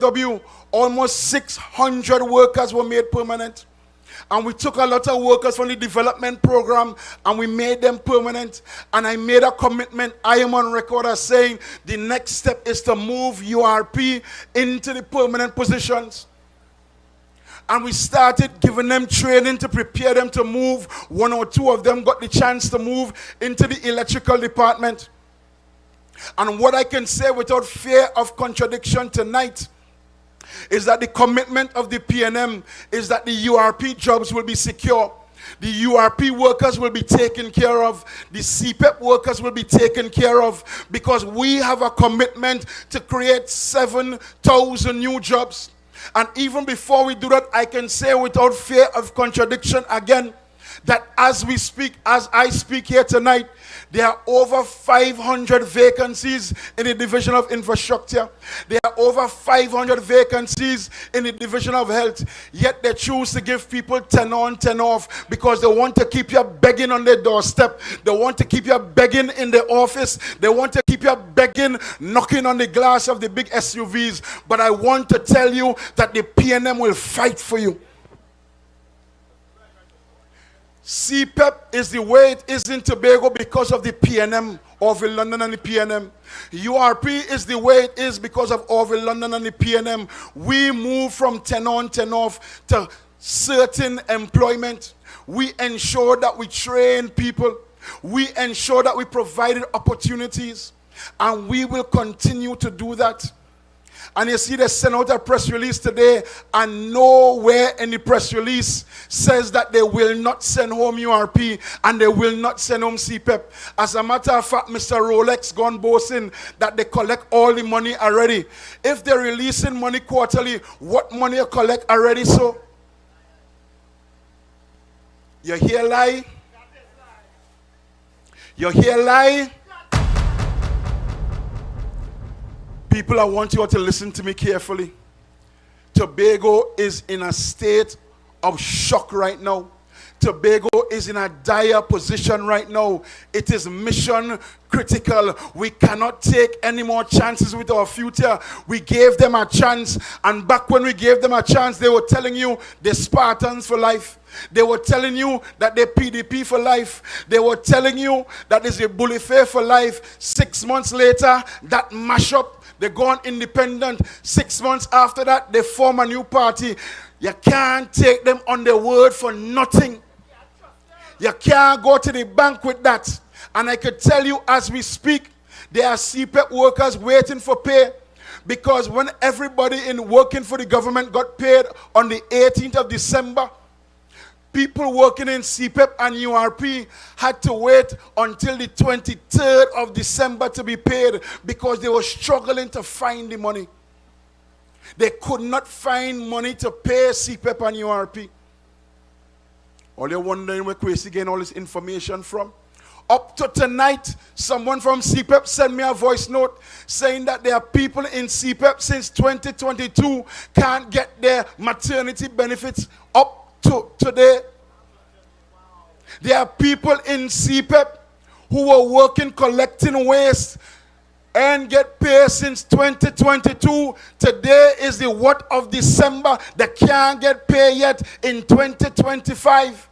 PNM-Tobago, almost 600 workers were made permanent. And we took a lot of workers from the development program and we made them permanent. And I made a commitment. I am on record as saying the next step is to move URP into the permanent positions. And we started giving them training to prepare them to move. One or two of them got the chance to move into the electrical department. And what I can say without fear of contradiction tonight is that the commitment of the PNM is that the URP jobs will be secure. The URP workers will be taken care of. The CPEP workers will be taken care of, because we have a commitment to create 7,000 new jobs. And even before we do that, I can say without fear of contradiction again that as we speak, as I speak here tonight, there are over 500 vacancies in the Division of Infrastructure. There are over 500 vacancies in the Division of Health. Yet they choose to give people 10 on, 10 off, because they want to keep you begging on their doorstep. They want to keep you begging in the office. They want to keep you begging, knocking on the glass of the big SUVs. But I want to tell you that the PNM will fight for you. CPEP is the way it is in Tobago because of the PNM, Orville, London and the PNM. URP is the way it is because of Orville, London and the PNM. We move from 10 on, 10 off to certain employment. We ensure that we train people. We ensure that we provided opportunities. And we will continue to do that. And you see they sent out a press release today, and nowhere in the press release says that they will not send home URP and they will not send home CPEP. As a matter of fact, Mr. Rolex gone boasting that they collect all the money already. If they're releasing money quarterly, what money you collect already? So you hear lie? You hear lie? People, I want you all to listen to me carefully. Tobago is in a state of shock right now. Tobago is in a dire position right now. It is mission critical. We cannot take any more chances with our future. We gave them a chance, and back when we gave them a chance, they were telling you they're Spartans for life. They were telling you that they're PDP for life. They were telling you that there's a bully fair for life. 6 months later, that mashup, they gone independent. 6 months after that, they form a new party. You can't take them on their word for nothing. You can't go to the bank with that. And I could tell you as we speak, there are CPEP workers waiting for pay. Because when everybody in working for the government got paid on the 18th of December, people working in CPEP and URP had to wait until the 23rd of December to be paid, because they were struggling to find the money. They could not find money to pay CPEP and URP. All you're wondering where Kwesi getting all this information from? Up to tonight, someone from CPEP sent me a voice note saying that there are people in CPEP since 2022 can't get their maternity benefits up to today. There are people in CPEP who are working collecting waste and get paid since 2022. Today is the what of December. They can't get paid yet in 2025.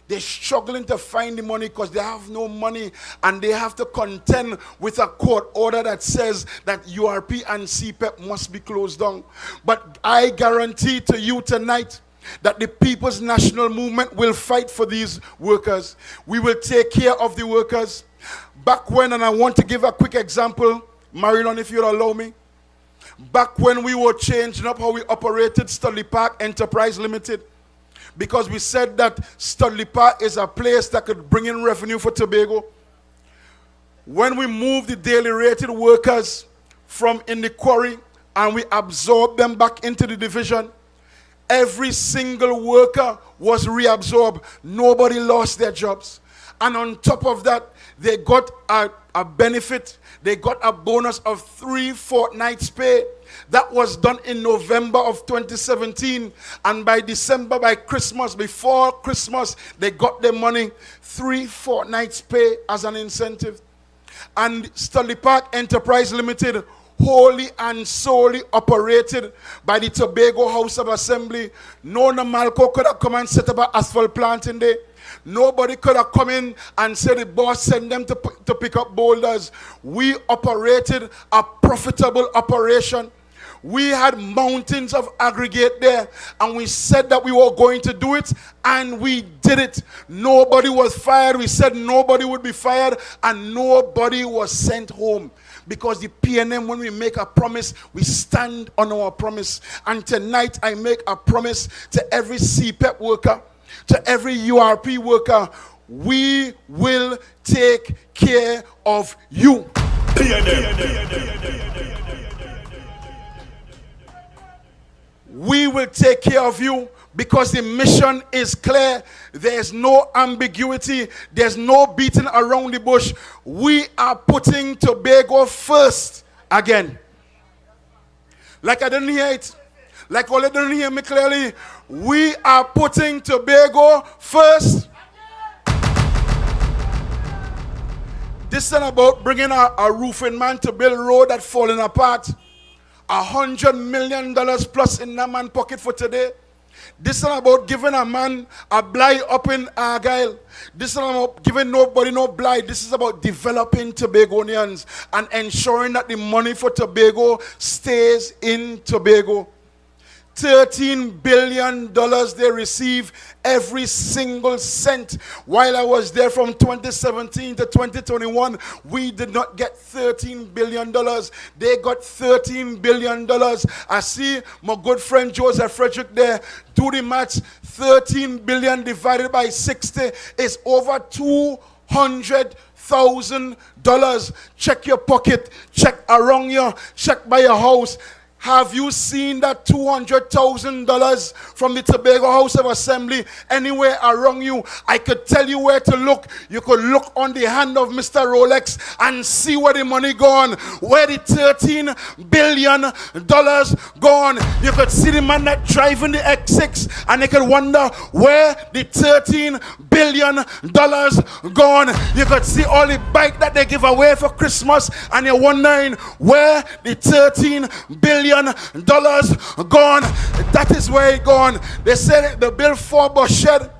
They're struggling to find the money because they have no money, and they have to contend with a court order that says that URP and CPEP must be closed down. But I guarantee to you tonight that the People's National Movement will fight for these workers. We will take care of the workers. Back when, and I want to give a quick example, Marilyn, if you'll allow me. Back when we were changing up how we operated Studley Park Enterprise Limited, because we said that Studley Park is a place that could bring in revenue for Tobago. When we moved the daily rated workers from in the quarry and we absorbed them back into the division, every single worker was reabsorbed. Nobody lost their jobs. And on top of that, they got a benefit. They got a bonus of 3 fortnights pay. That was done in November of 2017. And by December, by Christmas, before Christmas, they got their money, 3 fortnights pay as an incentive. And Studley Park Enterprise Limited wholly and solely operated by the Tobago House of Assembly. No Namalco could have come and set up an asphalt plant in there. Nobody could have come in and said the boss sent them to pick up boulders. We operated a profitable operation. We had mountains of aggregate there, and we said that we were going to do it, and we did it. Nobody was fired. We said nobody would be fired, and nobody was sent home. Because the PNM, when we make a promise, we stand on our promise. And tonight I make a promise to every CPEP worker, to every URP worker: we will take care of you. We will take care of you, because the mission is clear. There's no ambiguity. There's no beating around the bush. We are putting Tobago first again. Like I didn't hear it. Like all didn't hear me clearly. We are putting Tobago first. This is about bringing a roofing man to build a road that's falling apart. $100 million plus in that man's pocket for today. This is not about giving a man a blight up in Argyle. This is not about giving nobody no blight. This is about developing Tobagonians and ensuring that the money for Tobago stays in Tobago. $13 billion they receive, every single cent. While I was there from 2017 to 2021, we did not get $13 billion. They got $13 billion. I see my good friend Joseph Frederick there. Do the maths. 13 billion divided by 60 is over $200,000. Check your pocket, check around you, check by your house. Have you seen that $200,000 from the Tobago House of Assembly anywhere around you? I could tell you where to look. You could look on the hand of Mr. Rolex and see where the money gone. Where the $13 billion gone. You could see the man that driving the X6 and they could wonder where the $13 billion gone. You could see all the bike that they give away for Christmas and you're wondering where the $13 billion gone. That is where it gone. They said they built 4-bus shed,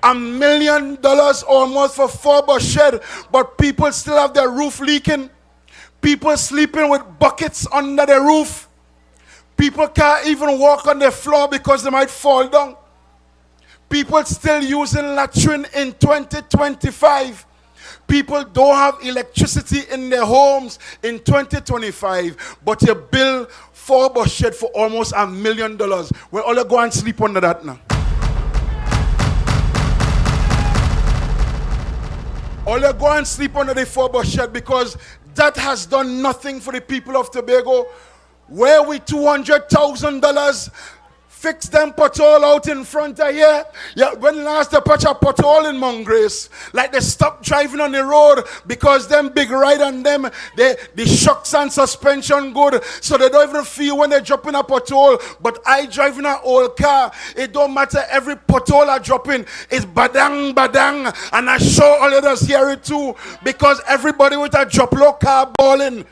$1 million almost for 4-bus shed, but people still have their roof leaking. People sleeping with buckets under the roof. People can't even walk on the floor because they might fall down. People still using latrine in 2025. People don't have electricity in their homes in 2025, but you build 4-bus shed for almost $1 million. Well, all you go and sleep under that now. All you go and sleep under the 4-bus shed, because that has done nothing for the people of Tobago. Where we $200,000 fix them pothole out in front of here. Yeah, when last they patch a pothole in Mongrace, like they stop driving on the road because them big ride on them, the shocks and suspension good, so they don't even feel when they drop in a pothole. But I drive in an old car, it don't matter, every pothole I drop in is badang badang, and I sure all others hear it too, because everybody with a drop low car balling.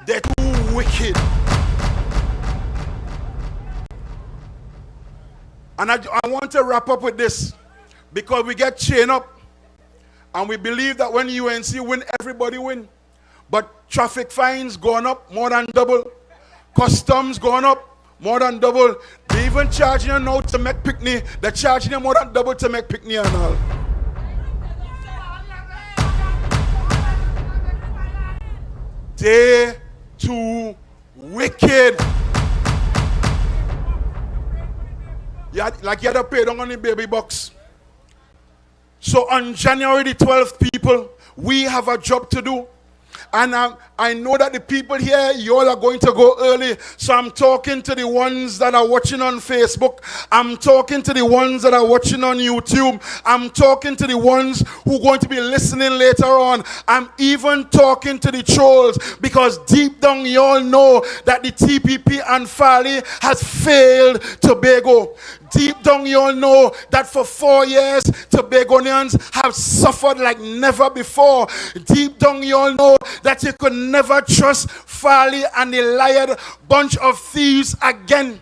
They're too wicked. And I want to wrap up with this, because we get chained up and we believe that when UNC win, everybody win. But traffic fines going up more than double. Customs going up more than double. They even charging you now to make picnic. They're charging you more than double to make picnic and all. They too wicked. Like you had to pay down on the baby box. So on January the 12th, people, we have a job to do. And I know that the people here, you all are going to go early. So I'm talking to the ones that are watching on Facebook. I'm talking to the ones that are watching on YouTube. I'm talking to the ones who are going to be listening later on. I'm even talking to the trolls, because deep down you all know that the TPP and Fali has failed Tobago. Deep down, you all know that for 4 years, Tobagonians have suffered like never before. Deep down, you all know that you could never trust Farley and the liar bunch of thieves again.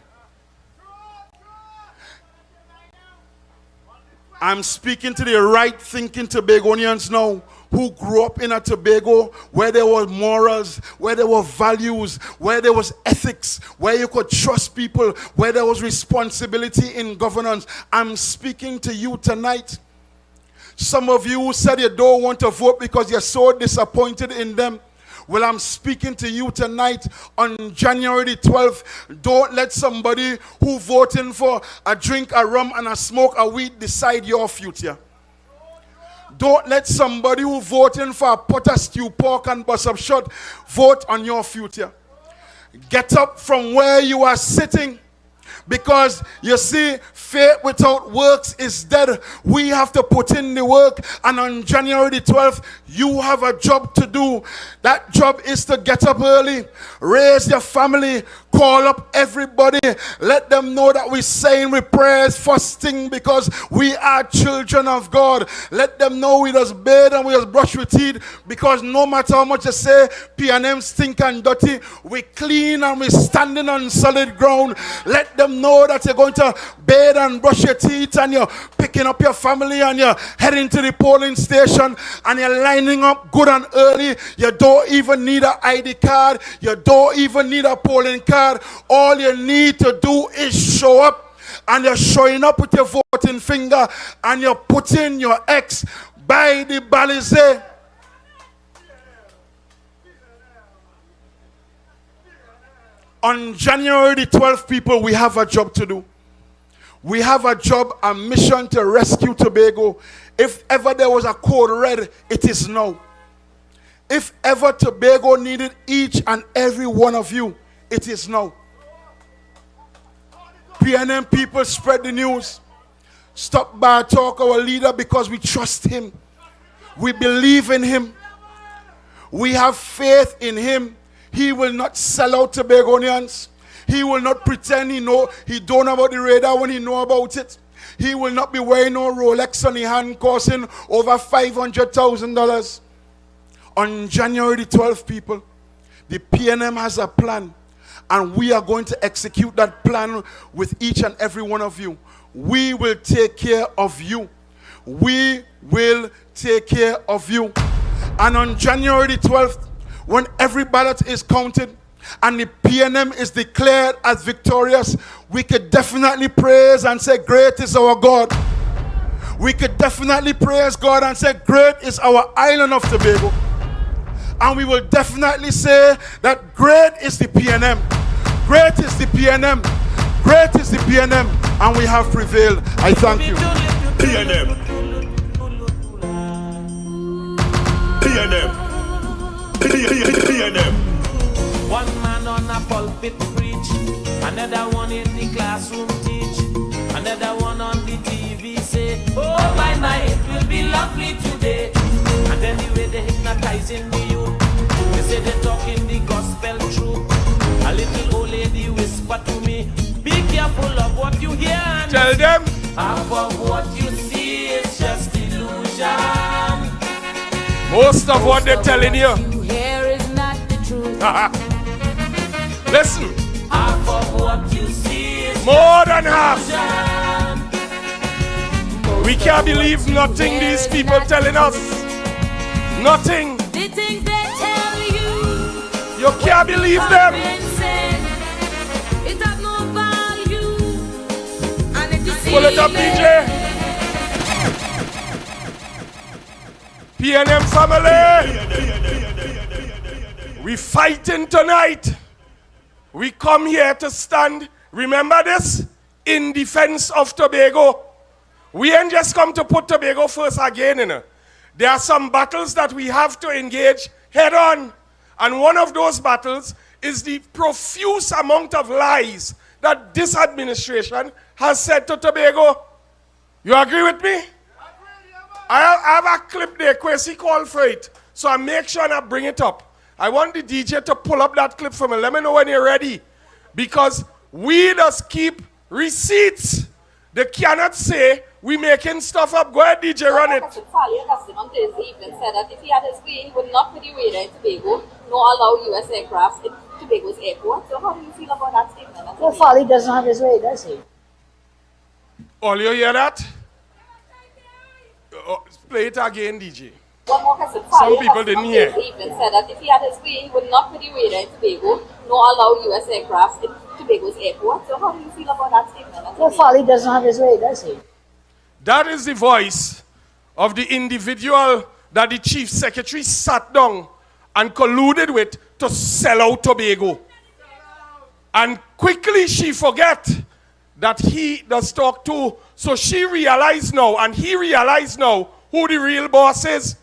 I'm speaking to the right-thinking Tobagonians now, who grew up in a Tobago where there were morals, where there were values, where there was ethics, where you could trust people, where there was responsibility in governance. I'm speaking to you tonight. Some of you said you don't want to vote because you're so disappointed in them. Well, I'm speaking to you tonight on January the 12th. Don't let somebody who voting for a drink, a rum, and a smoke, a weed decide your future. Don't let somebody who voting for a pot of stew, pork, and bus up shot vote on your future. Get up from where you are sitting. Because you see, faith without works is dead. We have to put in the work. And on January the 12th, you have a job to do. That job is to get up early, raise your family, call up everybody, let them know that we're saying we prayers first thing because we are children of God. Let them know we just bathe and we just brush with teeth, because no matter how much you say PNM stink and dirty, we clean and we standing on solid ground. Let them know that you're going to bathe and brush your teeth and you're picking up your family and you're heading to the polling station and you're lining up good and early. You don't even need an ID card. You don't even need a polling card. All you need to do is show up, and you're showing up with your voting finger and you're putting your X by the balize. On January the 12th, people, we have a job to do. We have a job, a mission to rescue Tobago. If ever there was a code red, it is now. If ever Tobago needed each and every one of you, it is now. PNM people, spread the news. Stop by talk our leader, because we trust him. We believe in him. We have faith in him. He will not sell out Tobagonians. He will not pretend he don't know about the radar when he know about it. He will not be wearing no Rolex on his hand costing over $500,000. On January the 12th, people, the PNM has a plan, and we are going to execute that plan with each and every one of you. We will take care of you. We will take care of you. And on January the 12th, when every ballot is counted and the PNM is declared as victorious, we could definitely praise and say, great is our God. We could definitely praise God and say, great is our island of Tobago. And we will definitely say that great is the PNM. Great is the PNM. Great is the PNM. And we have prevailed. I thank you. PNM. PNM. PNM. One man on a pulpit preach, another one in the classroom teach, another one on the TV say, oh my night will be lovely today. And then the way they hypnotizing the youth, they say they talking the gospel truth. A little old lady whisper to me, be careful of what you hear. And Tell them. half of what you see is just illusion. Most of what they're telling you. Here is not the truth. Listen. Half of what you see is More than half. illusion. We can't believe nothing these people telling us. Nothing. The things they tell you, You can't believe them. it has no value. And if you see Pull it up, DJ. PNM family. We fighting tonight. We come here to stand. Remember this? In defense of Tobago. We ain't just come to put Tobago first again, you know. There are some battles that we have to engage head on. And one of those battles is the profuse amount of lies that this administration has said to Tobago. You agree with me? I have a clip there, Kwesi called for it. So I make sure and I bring it up. I want the DJ to pull up that clip for me. Let me know when you're ready. Because we just keep receipts. They cannot say we making stuff up. Go ahead, DJ, run it. Sally Augustine on Thursday evening said that if he had his way, he would not put the radar in Tobago, nor allow U.S. aircraft in Tobago's airport. So how do you feel about that statement? Well, Folly doesn't have his way, does he? All you hear that? Play it again, DJ. One more question. Some people didn't hear. Thursday evening said that if he had his way, he would not put the radar in Tobago, nor allow U.S. aircraft in Tobago's airport. So how do you feel about that statement? Well, Folly doesn't have his way, does he? That is the voice of the individual that the chief secretary sat down and colluded with to sell out Tobago. And quickly she forget that he does talk to. So she realized now, and he realized now, who the real boss is.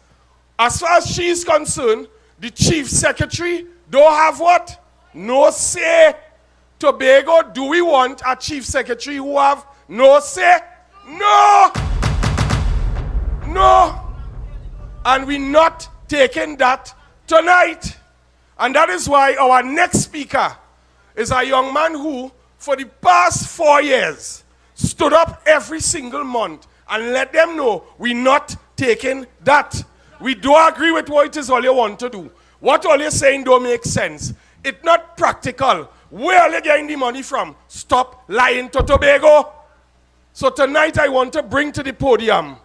As far as she is concerned, the chief secretary don't have what? No say. Tobago, do we want a chief secretary who have no say? No! No! And we're not taking that tonight. And that is why our next speaker is a young man who, for the past 4 years, stood up every single month and let them know we're not taking that. We don't agree with what it is all you want to do. What all you're saying don't make sense. It's not practical. Where are you getting the money from? Stop lying to Tobago. So tonight I want to bring to the podium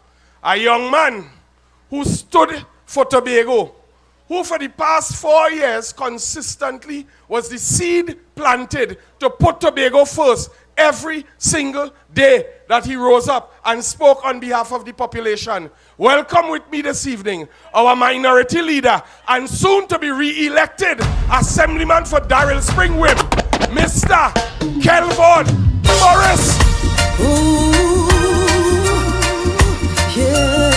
a young man who stood for Tobago, who for the past 4 years consistently was the seed planted to put Tobago first every single day that he rose up and spoke on behalf of the population. Welcome with me this evening, our minority leader and soon to be re-elected Assemblyman for Darrell Spring Whip, Mr. Kelvon Morris. Ooh, yeah.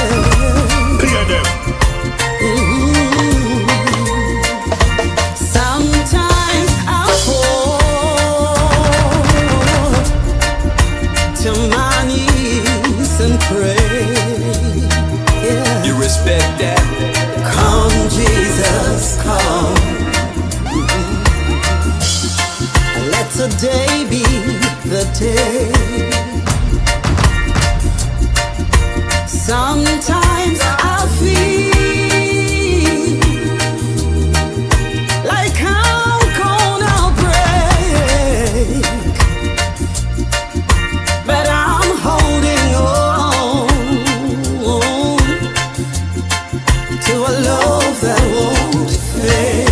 Sometimes I fall to my knees and pray. Yeah. You respect that? Come, Jesus, come. Let today be the day. Sometimes I feel like I'm gonna break, but I'm holding on to a love that won't fade.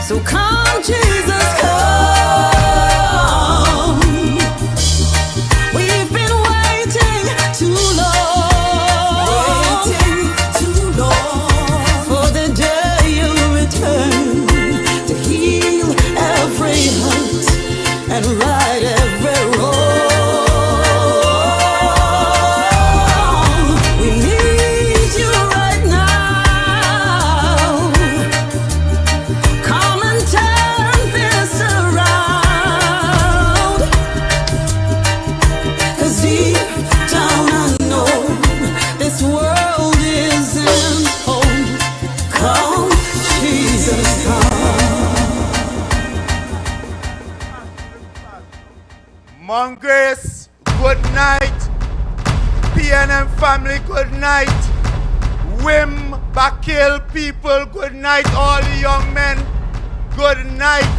So come, Jesus, come. We've been waiting too long, for the day you return to heal every hurt and right every wrong. We need you right now. Come and turn this around. 'Cause deep down I know this world isn't home. Come, Jesus, come. Mongrace, good night. PNM family, good night. Wim, Bakil people, good night. All the young men, good night.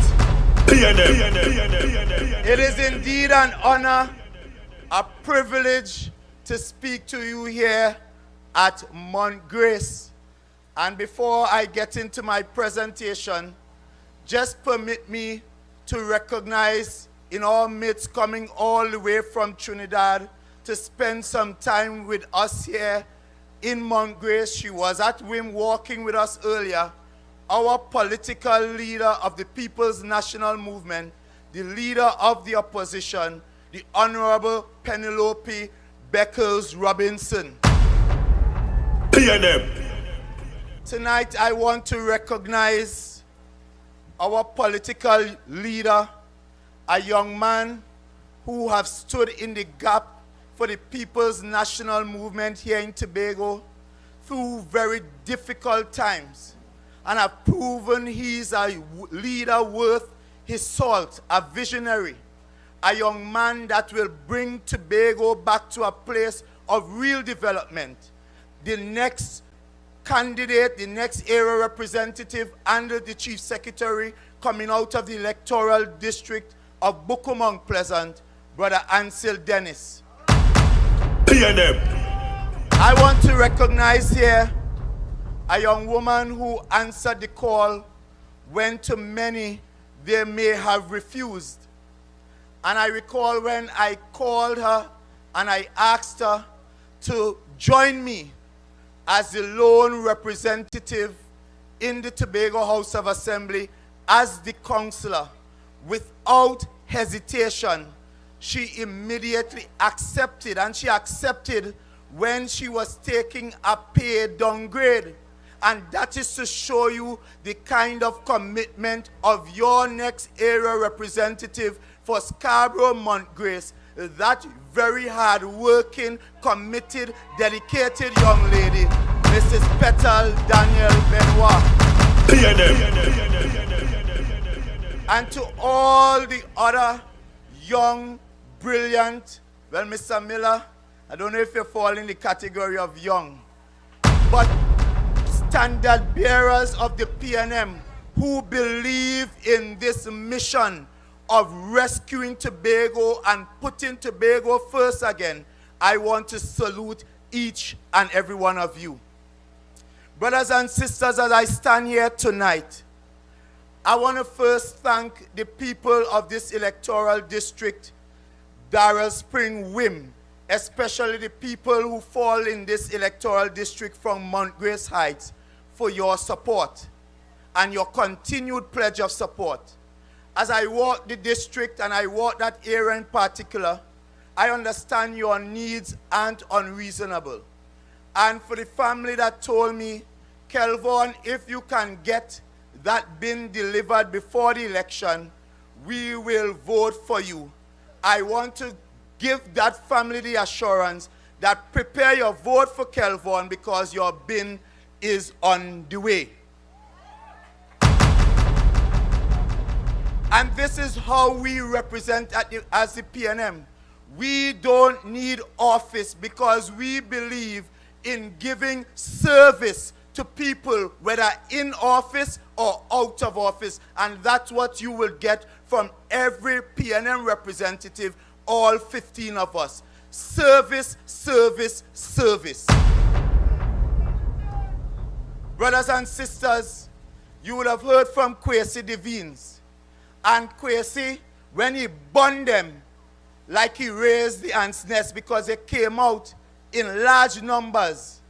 It is indeed an honor, a privilege to speak to you here at Mongrace. And before I get into my presentation, just permit me to recognize in our midst, coming all the way from Trinidad to spend some time with us here in Mongrace. She was at WIM walking with us earlier. Our political leader of the People's National Movement, the leader of the opposition, the Honorable Penelope Beckles Robinson. PNM. Tonight I want to recognize our political leader, a young man who have stood in the gap for the People's National Movement here in Tobago through very difficult times, and have proven he's a leader worth his salt, a visionary. a young man that will bring Tobago back to a place of real development. The next candidate, the next area representative under the Chief Secretary coming out of the electoral district of Bukumong Pleasant, Brother Ansel Dennis. PNM. I want to recognize here a young woman who answered the call when to many they may have refused. And I recall when I called her and I asked her to join me as the lone representative in the Tobago House of Assembly as the councillor. Without hesitation, she immediately accepted, and she accepted when she was taking a pay downgrade. And that is to show you the kind of commitment of your next area representative for Scarborough Montgrace, that very hard-working, committed, dedicated young lady, Mrs. Petal Daniel Benoit. And to all the other young, brilliant, well, Mr. Miller, I don't know if you fall in the category of young, but standard bearers of the PNM who believe in this mission of rescuing Tobago and putting Tobago first again. I want to salute each and every one of you. Brothers and sisters, as I stand here tonight, I want to first thank the people of this electoral district, Darrell Spring Wim, especially the people who fall in this electoral district from Montgrace Heights, for your support and your continued pledge of support. As I walk the district and I walk that area in particular, I understand your needs aren't unreasonable. And for the family that told me, Kelvon, if you can get that bin delivered before the election, we will vote for you. I want to give that family the assurance that prepare your vote for Kelvon because your bin is on the way. And this is how we represent as the PNM. We don't need office because we believe in giving service to people, whether in office or out of office. And that's what you will get from every PNM representative, all 15 of us. Service, service, service. Brothers and sisters, you would have heard from Kwesi Devines. And Kwesi, when he burned them, like he raised the ants' nest, because they came out in large numbers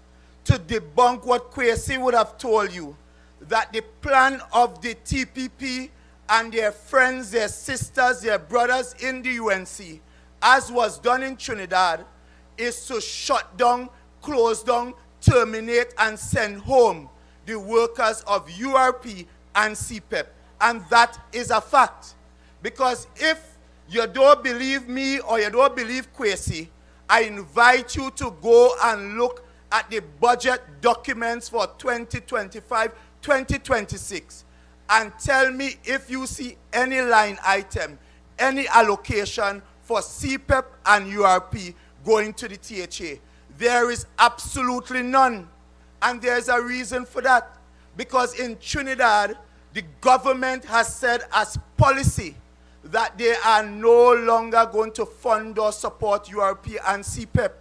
to debunk what Kwesi would have told you, that the plan of the TPP and their friends, their sisters, their brothers in the UNC, as was done in Trinidad, is to shut down, close down, terminate, and send home the workers of URP and CPEP. And that is a fact. Because if you don't believe me or you don't believe Kwesi, I invite you to go and look at the budget documents for 2025-2026 and tell me if you see any line item, any allocation for CPEP and URP going to the THA. There is absolutely none. And there's a reason for that. Because in Trinidad, the government has said as policy that they are no longer going to fund or support URP and CPEP.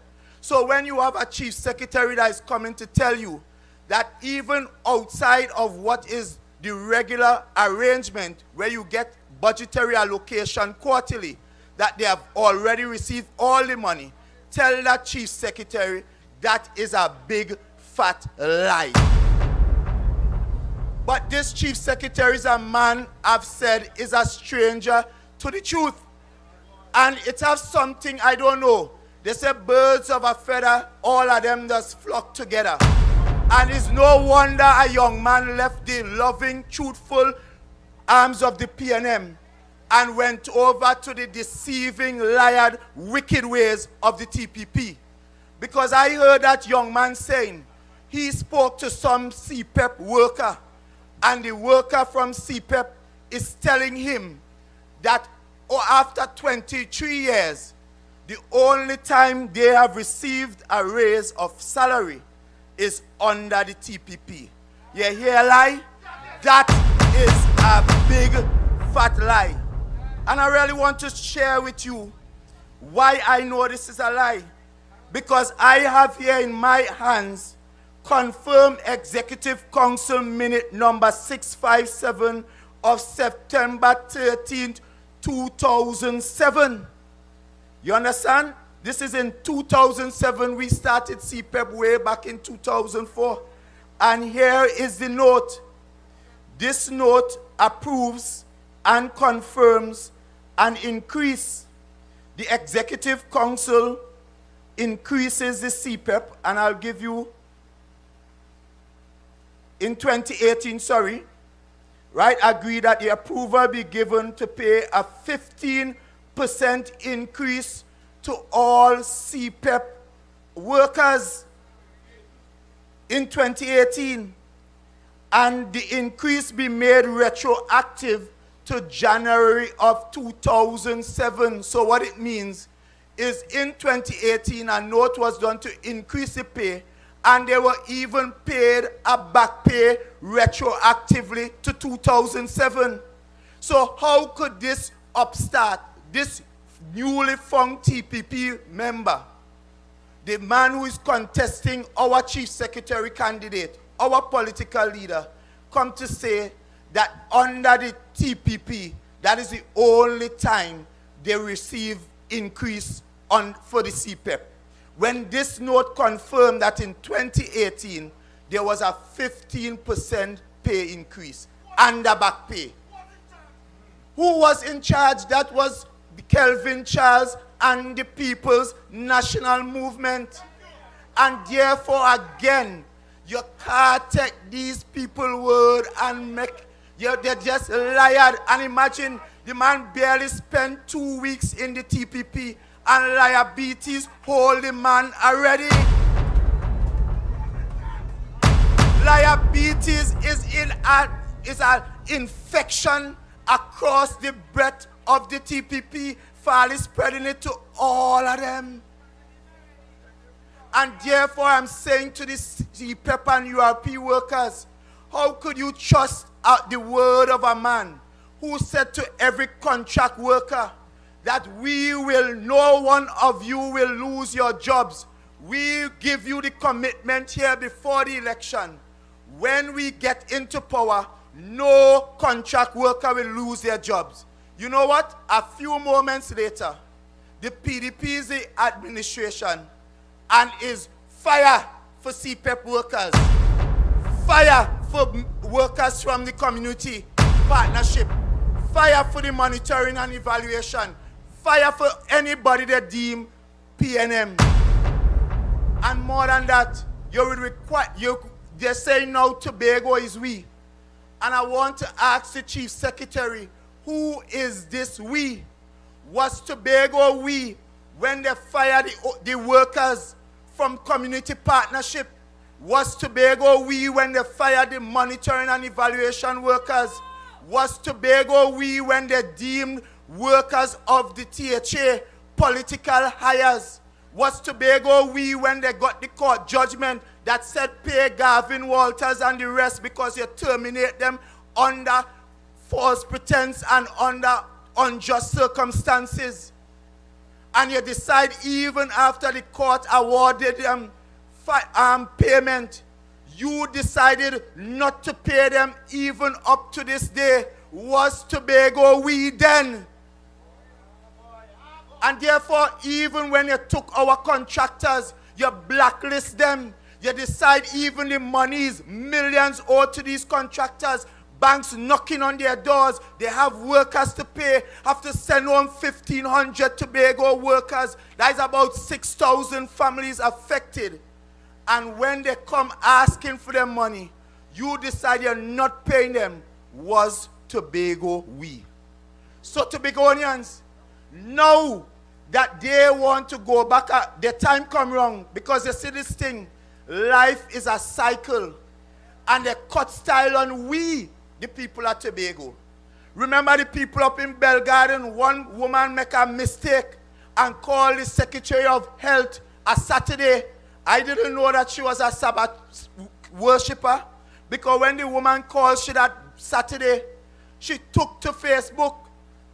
So when you have a chief secretary that is coming to tell you that even outside of what is the regular arrangement where you get budgetary allocation quarterly, that they have already received all the money, tell that chief secretary that is a big fat lie. But this chief secretary is a man, I've said, is a stranger to the truth. And it has something, I don't know. They say birds of a feather, all of them just flock together. And it's no wonder a young man left the loving, truthful arms of the PNM and went over to the deceiving, liar, wicked ways of the TPP. Because I heard that young man saying he spoke to some CPEP worker, and the worker from CPEP is telling him that or after 23 years, the only time they have received a raise of salary is under the TPP. You hear a lie? That is a big fat lie. And I really want to share with you why I know this is a lie. Because I have here in my hands confirmed Executive Council minute number 657 of September 13th, 2007. You understand? This is in 2007. We started CPEP way back in 2004. And here is the note. This note approves and confirms an increase. The Executive Council increases the CPEP, and I'll give you, in 2018, right, agree that the approval be given to pay a 15% increase to all CPEP workers in 2018, and the increase be made retroactive to January of 2007. So what it means is in 2018, a note was done to increase the pay, and they were even paid a back pay retroactively to 2007. So how could this upstart, this newly formed TPP member, the man who is contesting our chief secretary candidate, our political leader, come to say that under the TPP, that is the only time they receive increase for the CPEP. When this note confirmed that in 2018, there was a 15% pay increase under back pay. Who was in charge? That was Kelvin Charles and the People's National Movement. And therefore, again, you can't take these people's word and make, they're just liars. And imagine the man barely spent 2 weeks in the TPP and liabilities hold the man already. Liabilities is an infection across the breadth of the TPP, fairly spreading it to all of them. And therefore, I'm saying to the CPEP and URP workers, how could you trust the word of a man who said to every contract worker that no one of you will lose your jobs. We give you the commitment here before the election. When we get into power, no contract worker will lose their jobs. You know what? A few moments later, the PDP is the administration and is fire for CPEP workers, fire for workers from the community partnership, fire for the monitoring and evaluation, fire for anybody that deem PNM. And more than that, they're saying now Tobago is we. And I want to ask the Chief Secretary, who is this we? Was Tobago we when they fired the workers from community partnership? Was Tobago we when they fired the monitoring and evaluation workers? Was Tobago we when they deemed workers of the THA political hires? Was Tobago we when they got the court judgment that said pay Garvin Walters and the rest because you terminate them under false pretense and under unjust circumstances? And you decide even after the court awarded them payment, you decided not to pay them even up to this day. Was Tobago we then? And therefore, even when you took our contractors, you blacklist them. You decide even the monies, millions owed to these contractors, banks knocking on their doors, they have workers to pay, have to send home 1,500 Tobago workers. That is about 6,000 families affected. And when they come asking for their money, you decide you're not paying them. Was Tobago we? So Tobagonians, now that they want to go back, their time come wrong, because you see this thing, life is a cycle, and they cut style on we, the people at Tobago. Remember the people up in Bell Garden, one woman make a mistake and call the Secretary of Health a Saturday. I didn't know that she was a Sabbath worshipper, because when the woman called she that Saturday, she took to Facebook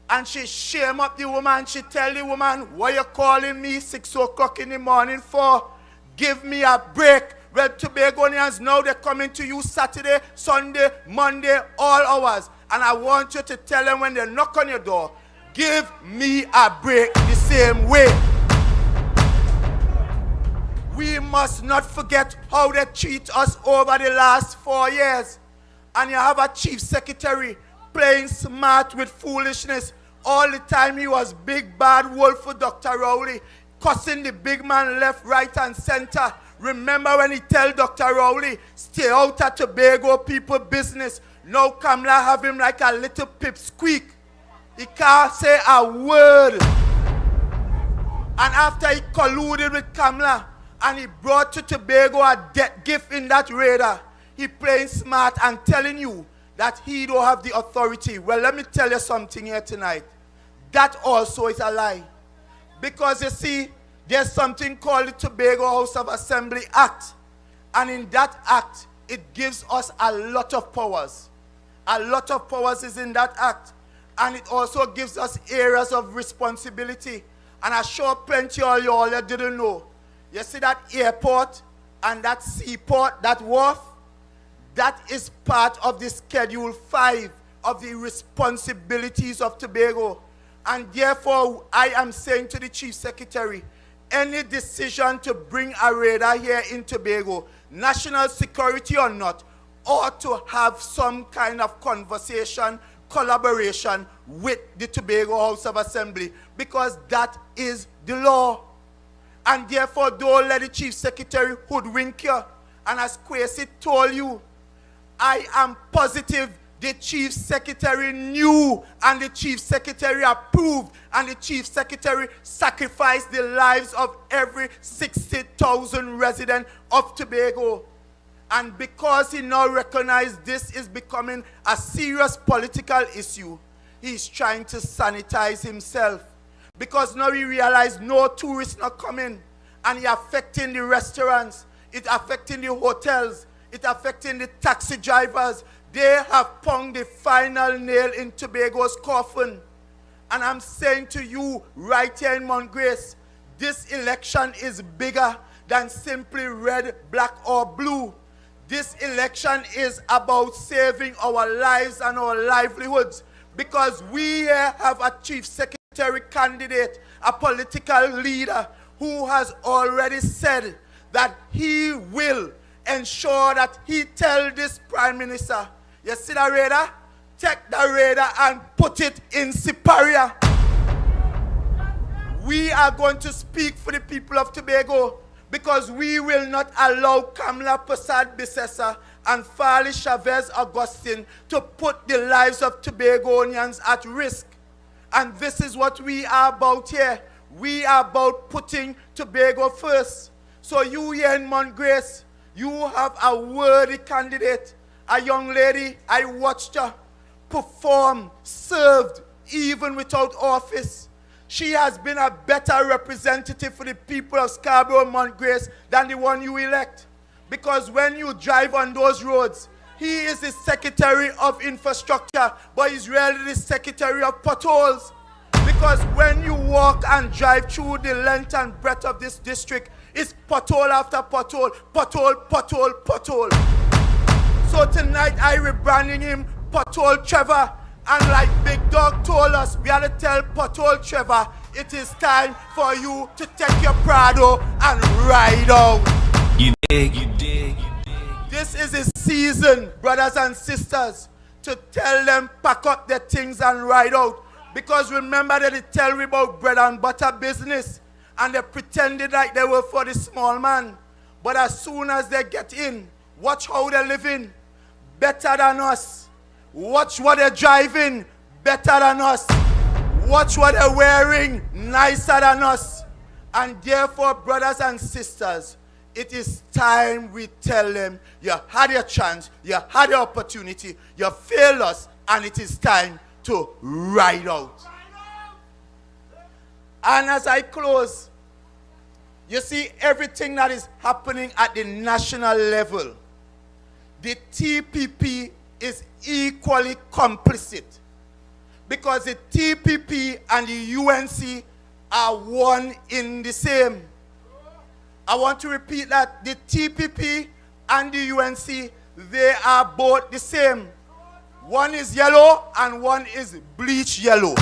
and she shame up the woman. She tell the woman, what you calling me 6 o'clock in the morning for? Give me a break. Well, Tobagonians now they're coming to you Saturday, Sunday, Monday, all hours. And I want you to tell them when they knock on your door, give me a break the same way. We must not forget how they treat us over the last 4 years. And you have a chief secretary playing smart with foolishness. All the time he was big bad wolf for Dr. Rowley, cussing the big man left, right, and center. Remember when he tell Dr. Rowley, stay out of Tobago people business. Now Kamala have him like a little pipsqueak. He can't say a word. And after he colluded with Kamala, and he brought to Tobago a death gift in that radar, he playing smart and telling you that he don't have the authority. Well, let me tell you something here tonight. That also is a lie. Because you see, there's something called the Tobago House of Assembly Act. And in that act, it gives us a lot of powers. A lot of powers is in that act. And it also gives us areas of responsibility. And I'm sure plenty of you all didn't know. You see that airport and that seaport, that wharf, that is part of the Schedule 5 of the responsibilities of Tobago. And therefore, I am saying to the Chief Secretary, any decision to bring a radar here in Tobago, national security or not, ought to have some kind of conversation, collaboration with the Tobago House of Assembly, because that is the law. And therefore, don't let the Chief Secretary hoodwink you. And as Kwesi told you, I am positive the Chief Secretary knew and the Chief Secretary approved and the Chief Secretary sacrificed the lives of every 60,000 residents of Tobago. And because he now recognized this is becoming a serious political issue, he's trying to sanitize himself. Because now he realized no tourists not coming, and it affecting the restaurants, it affecting the hotels, it affecting the taxi drivers. They have pounded the final nail in Tobago's coffin. And I'm saying to you right here in Mount Grace, this election is bigger than simply red, black, or blue. This election is about saving our lives and our livelihoods, because we here have a Chief Secretary candidate, a political leader who has already said that he will ensure that he tell this Prime Minister, you see the radar? Take the radar and put it in Siparia. We are going to speak for the people of Tobago, because we will not allow Kamala Persad Bissessa and Farley Chavez Augustine to put the lives of Tobagonians at risk. And this is what we are about here. We are about putting Tobago first. So you here in Mount Grace, you have a worthy candidate, a young lady. I watched her perform, served, even without office. She has been a better representative for the people of Scarborough and Mount Grace than the one you elect. Because when you drive on those roads, he is the Secretary of Infrastructure, but he's really the Secretary of Potholes. Because when you walk and drive through the length and breadth of this district, it's pothole after pothole, pothole, pothole, pothole. So tonight I rebranding him Pothole Trevor. And like Big Dog told us, we had to tell Pothole Trevor, it is time for you to take your Prado and ride out. You dig, you dig, you dig. This is his season, brothers and sisters, to tell them pack up their things and ride out. Because remember that they tell me about bread and butter business, and they pretended like they were for the small man. But as soon as they get in, watch how they're living, better than us. Watch what they're driving, better than us. Watch what they're wearing, nicer than us. And therefore, brothers and sisters, it is time we tell them, you had your chance, you had your opportunity, you failed us, and it is time to ride out. And as I close, you see everything that is happening at the national level. The TPP is equally complicit because the TPP and the UNC are one in the same. I want to repeat that the TPP and the UNC, they are both the same. One is yellow and one is bleach yellow.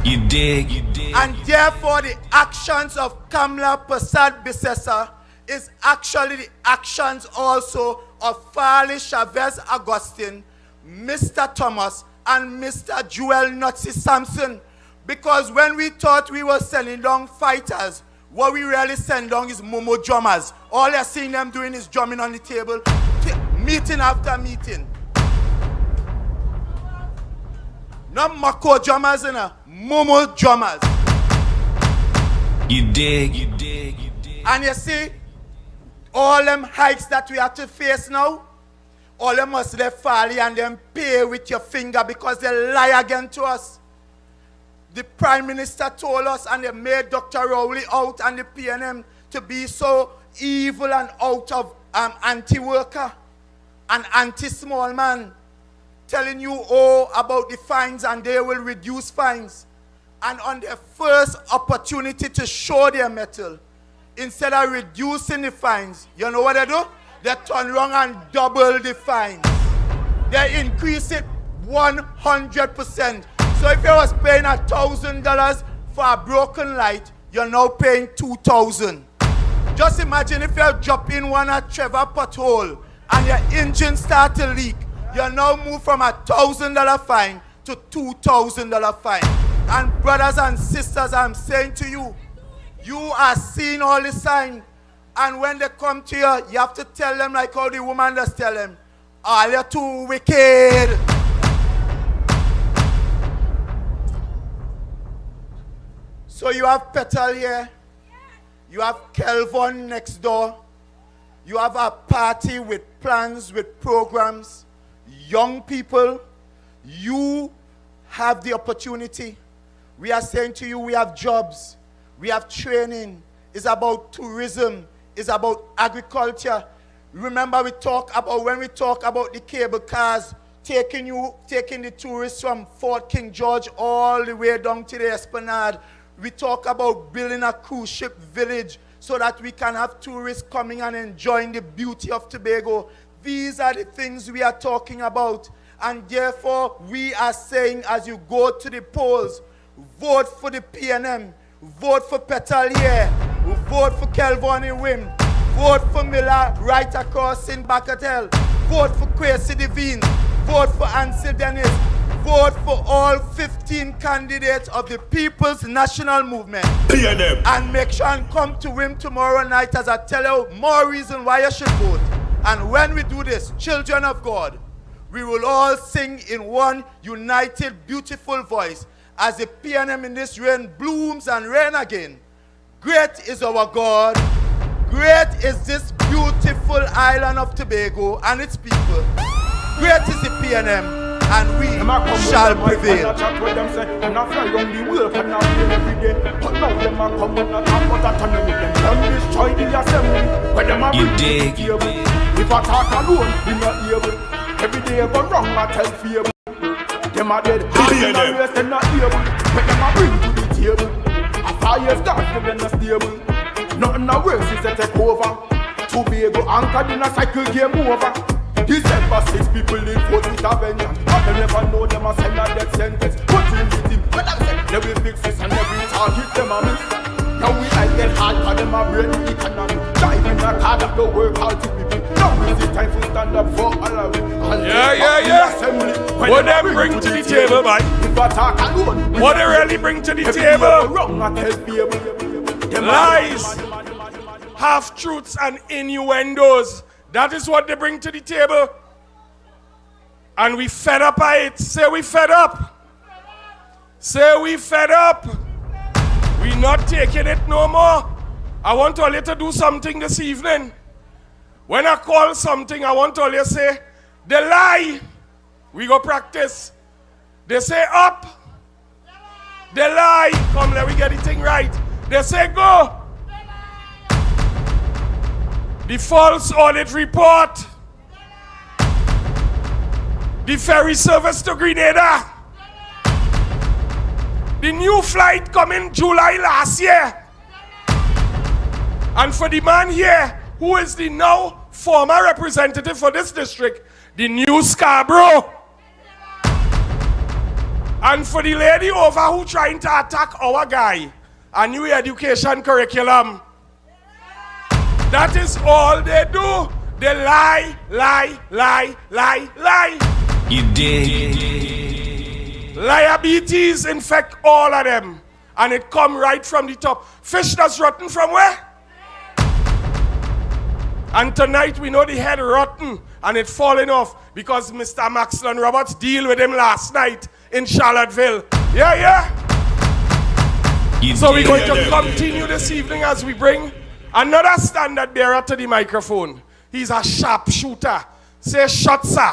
You dig? And therefore the actions of Kamla Persad Bissessa is actually the actions also of Farley Chavez Augustine, Mr. Thomas, and Mr. Joel Nazi Sampson. Because when we thought we were sending down fighters, what we really send down is Momo drummers. All you're seeing them doing is drumming on the table, meeting after meeting. Not Mako drummers, Momo drummers. You dig? And you see, all them hikes that we have to face now, all them must let Farley and them pay with your finger because they lie again to us. The Prime Minister told us and they made Dr. Rowley out and the PNM to be so evil and out of anti-worker and anti-small man, telling you all about the fines and they will reduce fines. And on their first opportunity to show their mettle, instead of reducing the fines, you know what they do? They turn around and double the fines. They increase it 100%. So if you was paying $1,000 for a broken light, you're now paying $2,000. Just imagine if you drop in one at Trevor pothole and your engine start to leak, you now move from $1,000 fine to $2,000 fine. And brothers and sisters, I'm saying to you, you are seeing all the signs. And when they come to you, you have to tell them like how the woman just tell them, oh, you're too wicked. So you have Petal here, you have Kelvin next door, you have a party with plans, with programs, young people, you have the opportunity. We are saying to you, we have jobs, we have training, it's about tourism, it's about agriculture. Remember when we talk about the cable cars, taking the tourists from Fort King George all the way down to the Esplanade. We talk about building a cruise ship village so that we can have tourists coming and enjoying the beauty of Tobago. These are the things we are talking about. And therefore, we are saying as you go to the polls, vote for the PNM, vote for Petal here, vote for Kelvin in Wim, vote for Miller right across in Bacatel, vote for Kwesi Devine, vote for Ansel Dennis, vote for all 15 candidates of the People's National Movement. PNM. And make sure and come to Wim tomorrow night as I tell you more reason why you should vote. And when we do this, children of God, we will all sing in one united, beautiful voice as the PNM in this rain blooms and rain again. Great is our God. Great is this beautiful island of Tobago and its people. Great is the PNM. And we shall prevail. You dig? If I talk alone, we not able. Every day I go wrong, I tell fear. Them are dead. They're not able. But them are bring to the table. A fire starts, they're not stable. Nothing no worse is to take over. Tobago anchored in a cycle game over. December 6 people live for with a vengeance. But they never know them a send a death sentence. Put in the team, but I'm saying they will fix this and every target them a miss. Now we like get hard for them a break the economy. Driving a car that don't work hard to people. Now is the time to stand up for all of it. Yeah. What they bring to the table, man? If I talk alone, what they really bring to the table? Wrong, I tell people. Lies, half-truths and innuendos. That is what they bring to the table. And we fed up by it. Say we fed up. Say we fed up. We not taking it no more. I want all you to do something this evening. When I call something, I want all you to say, the lie We go practice. They say up. They lie. Come, let me get the thing right. They say go. The false audit report. The ferry service to Grenada. The new flight coming July last year. And for the man here, who is the now former representative for this district, the new Scarborough. And for the lady over who trying to attack our guy, a new education curriculum. That is all they do. They lie, lie, lie, lie, lie. You dig? Liabilities infect all of them. And it come right from the top. Fish that's rotten from where? And tonight we know the head rotten and it falling off because Mr. Maxton Roberts deal with him last night in Charlottesville. Yeah. So we're going to continue this evening as we bring another standard bearer to the microphone. He's a sharpshooter. Say shot, sir.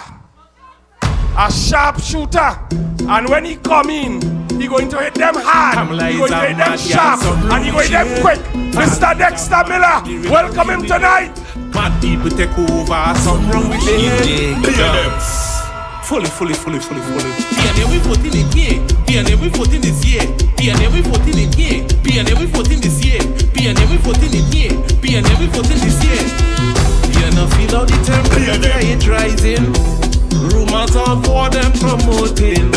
A sharpshooter. And when he come in, he going to hit them hard. He going to hit them sharp. And he going to hit them quick. Mr. Dexter Miller, welcome him tonight. Bad people take over, something wrong with them. Fully. PNM we voting again. PNM we voting this year. PNM we voting again. PNM we voting this year. PNM we voting again. PNM we voting this year. You know feel how the temperature is rising. Rumors of war them promoting.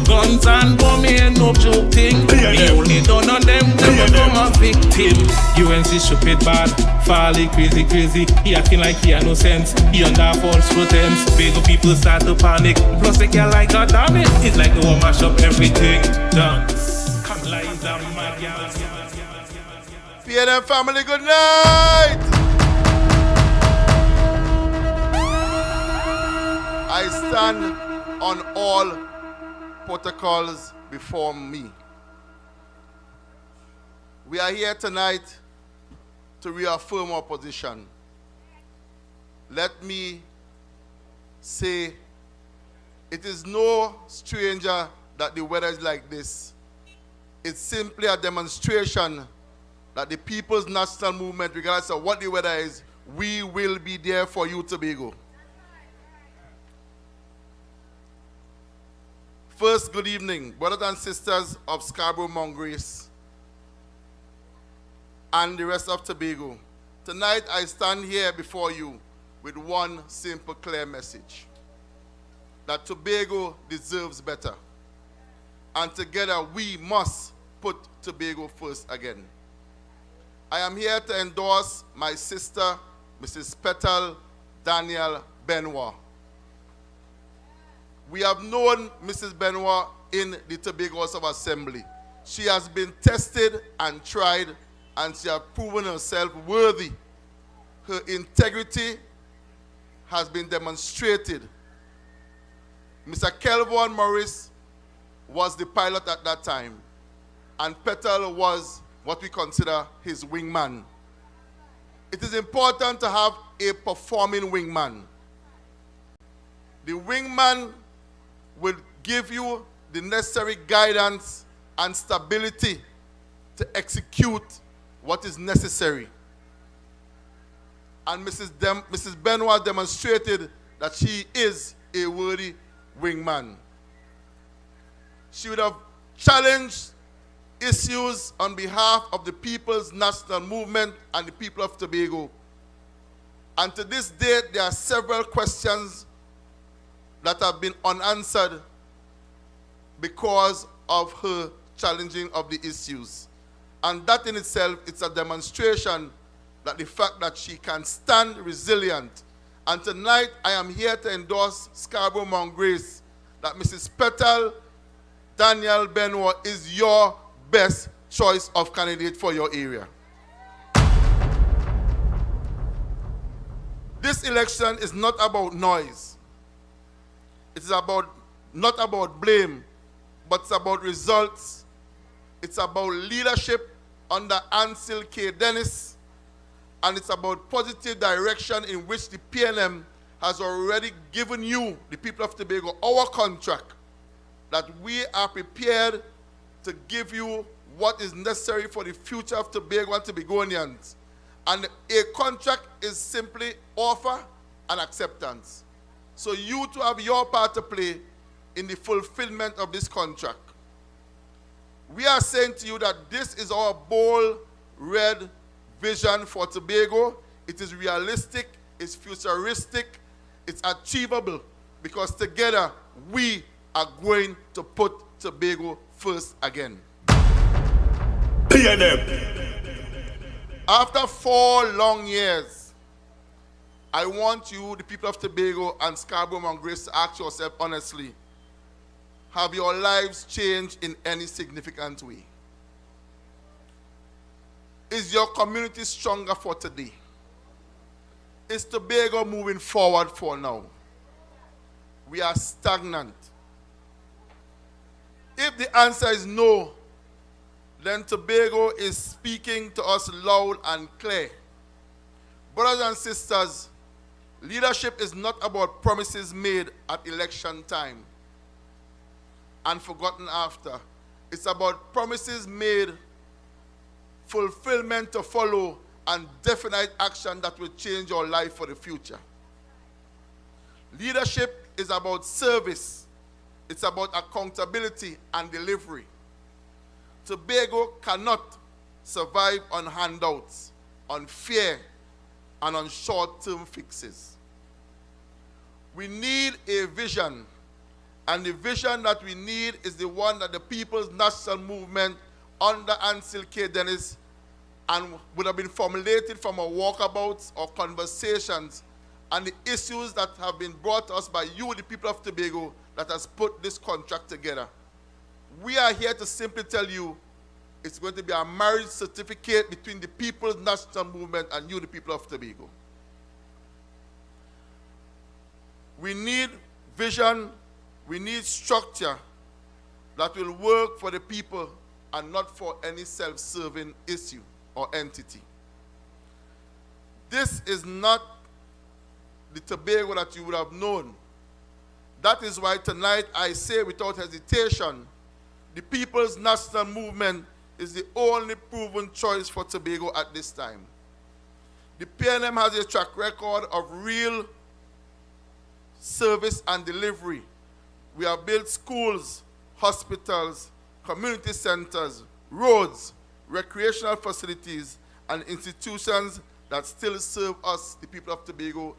Guns and bombing, no joking. The only done on them become a victim. UNC stupid bad, Farley crazy. He acting like he had no sense. He under false pretense. Big people start to panic. Plus they get like God damn it. It's like they want mash up everything. Dance. Come lies and mad girls. PNM family, good night. I stand on all protocols before me. We are here tonight to reaffirm our position. Let me say, it is no stranger that the weather is like this. It's simply a demonstration that the People's National Movement, regardless of what the weather is, we will be there for you, Tobago. First, good evening, brothers and sisters of Scarborough, Mount Grace, and the rest of Tobago. Tonight, I stand here before you with one simple, clear message, that Tobago deserves better. And together, we must put Tobago first again. I am here to endorse my sister, Mrs. Petal Daniel Benoit. We have known Mrs. Benoit in the Tobago House of Assembly. She has been tested and tried, and she has proven herself worthy. Her integrity has been demonstrated. Mr. Kelvin Morris was the pilot at that time, and Petal was what we consider his wingman. It is important to have a performing wingman. The wingman will give you the necessary guidance and stability to execute what is necessary. And Mrs. Benoit demonstrated that she is a worthy wingman. She would have challenged issues on behalf of the People's National Movement and the people of Tobago. And to this date, there are several questions that have been unanswered because of her challenging of the issues. And that in itself, it's a demonstration that the fact that she can stand resilient. And tonight, I am here to endorse Scarborough Mount Grace that Mrs. Petal Daniel Benoit is your best choice of candidate for your area. This election is not about noise. It is not about blame, but it's about results. It's about leadership under Ansel K. Dennis, and it's about positive direction in which the PNM has already given you, the people of Tobago, our contract that we are prepared to give you what is necessary for the future of Tobago and Tobagonians. And a contract is simply offer and acceptance. So you to have your part to play in the fulfillment of this contract. We are saying to you that this is our bold red vision for Tobago. It is realistic, it's futuristic, it's achievable, because together we are going to put Tobago first again. PNM. After 4 long years, I want you, the people of Tobago and Scarborough and Grace, to ask yourself honestly, have your lives changed in any significant way? Is your community stronger for today? Is Tobago moving forward for now? We are stagnant. If the answer is no, then Tobago is speaking to us loud and clear. Brothers and sisters, leadership is not about promises made at election time and forgotten after. It's about promises made, fulfillment to follow, and definite action that will change your life for the future. Leadership is about service. It's about accountability and delivery. Tobago cannot survive on handouts, on fear, and on short-term fixes. We need a vision, and the vision that we need is the one that the People's National Movement under Ansel K. Dennis and would have been formulated from our walkabouts or conversations and the issues that have been brought to us by you, the people of Tobago, that has put this contract together. We are here to simply tell you it's going to be a marriage certificate between the People's National Movement and you, the people of Tobago. We need vision, we need structure that will work for the people and not for any self-serving issue or entity. This is not the Tobago that you would have known. That is why tonight I say without hesitation, the People's National Movement is the only proven choice for Tobago at this time. The PNM has a track record of real service and delivery. We have built schools, hospitals, community centers, roads, recreational facilities, and institutions that still serve us, the people of Tobago,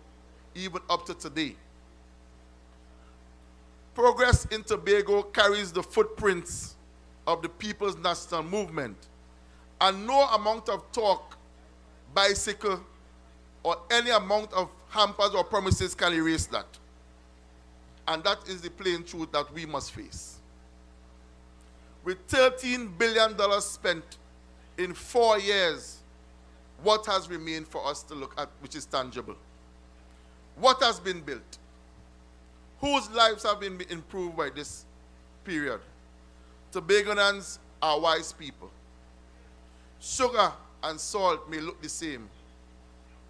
even up to today. Progress in Tobago carries the footprints of the People's National Movement, and no amount of talk, bicycle, or any amount of hampers or promises can erase that. And that is the plain truth that we must face. With $13 billion spent in 4 years, what has remained for us to look at, which is tangible? What has been built? Whose lives have been improved by this period? Tobagonians are wise people. Sugar and salt may look the same,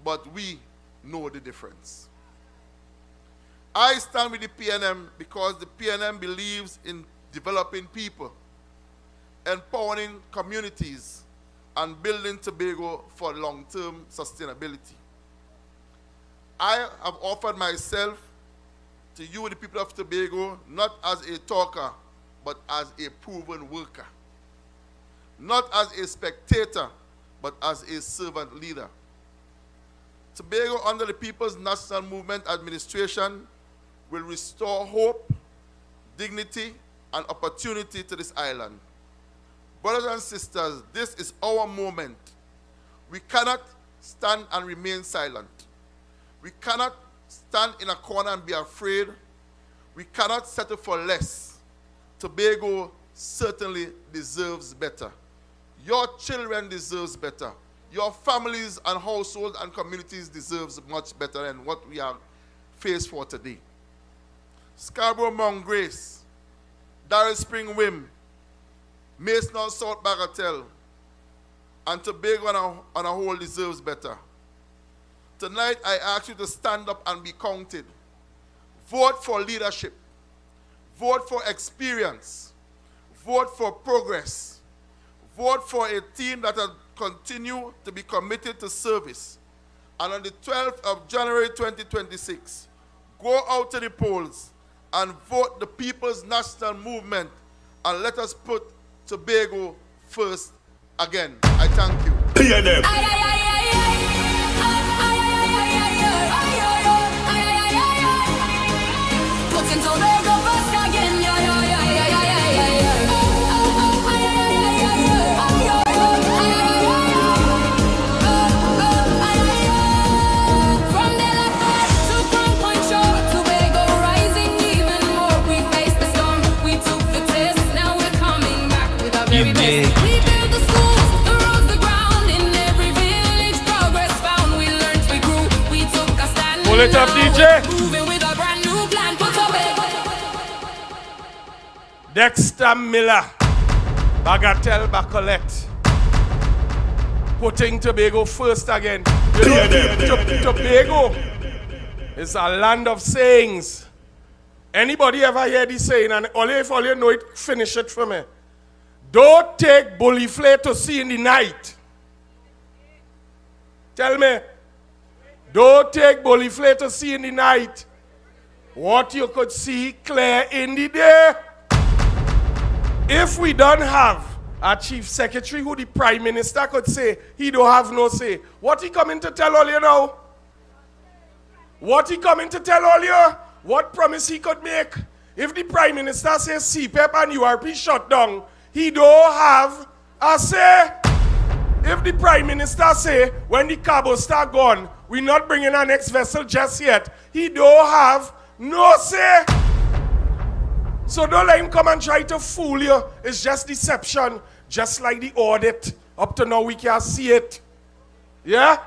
but we know the difference. I stand with the PNM because the PNM believes in developing people, empowering communities, and building Tobago for long-term sustainability. I have offered myself to you, the people of Tobago, not as a talker, but as a proven worker. Not as a spectator, but as a servant leader. Tobago, under the People's National Movement administration, will restore hope, dignity, and opportunity to this island. Brothers and sisters, this is our moment. We cannot stand and remain silent. We cannot stand in a corner and be afraid. We cannot settle for less. Tobago certainly deserves better. Your children deserve better. Your families and households and communities deserve much better than what we are faced for today. Scarborough Mount Grace, Darrell Spring Wim, Mason South Bagatelle, and Tobago on a whole deserves better. Tonight, I ask you to stand up and be counted. Vote for leadership. Vote for experience. Vote for progress. Vote for a team that will continue to be committed to service. And on the 12th of January 2026, go out to the polls and vote the People's National Movement, and let us put Tobago first again. I thank you. PNM. Putting Tobago first again. From the left to Crown Point Shore, Tobago rising even more. We faced the storm, we took the test. Now we're coming back with our very best. We built the schools, the roads, the ground. In every village, progress found. We learned, we grew, we took a stand. Pull it up, DJ. Moving with a brand new plan for Tobago. Dexter Miller, Bagatelle Bacolette, putting Tobago first again. You know, Tobago is a land of sayings. Anybody ever hear this saying? And only if all you know it, finish it for me. Don't take bully flay to see in the night. Tell me. Don't take bully flay to see in the night. What you could see clear in the day. If we don't have a chief secretary who the prime minister could say he don't have no say, what he coming to tell all you now? What he coming to tell all you? What promise he could make? If the prime minister says CPEP and URP shut down, he don't have a say. If the prime minister say when the cabo start gone, we're not bringing our next vessel just yet, he don't have no say. So don't let him come and try to fool you. It's just deception, just like the audit. Up to now we can't see it. Yeah?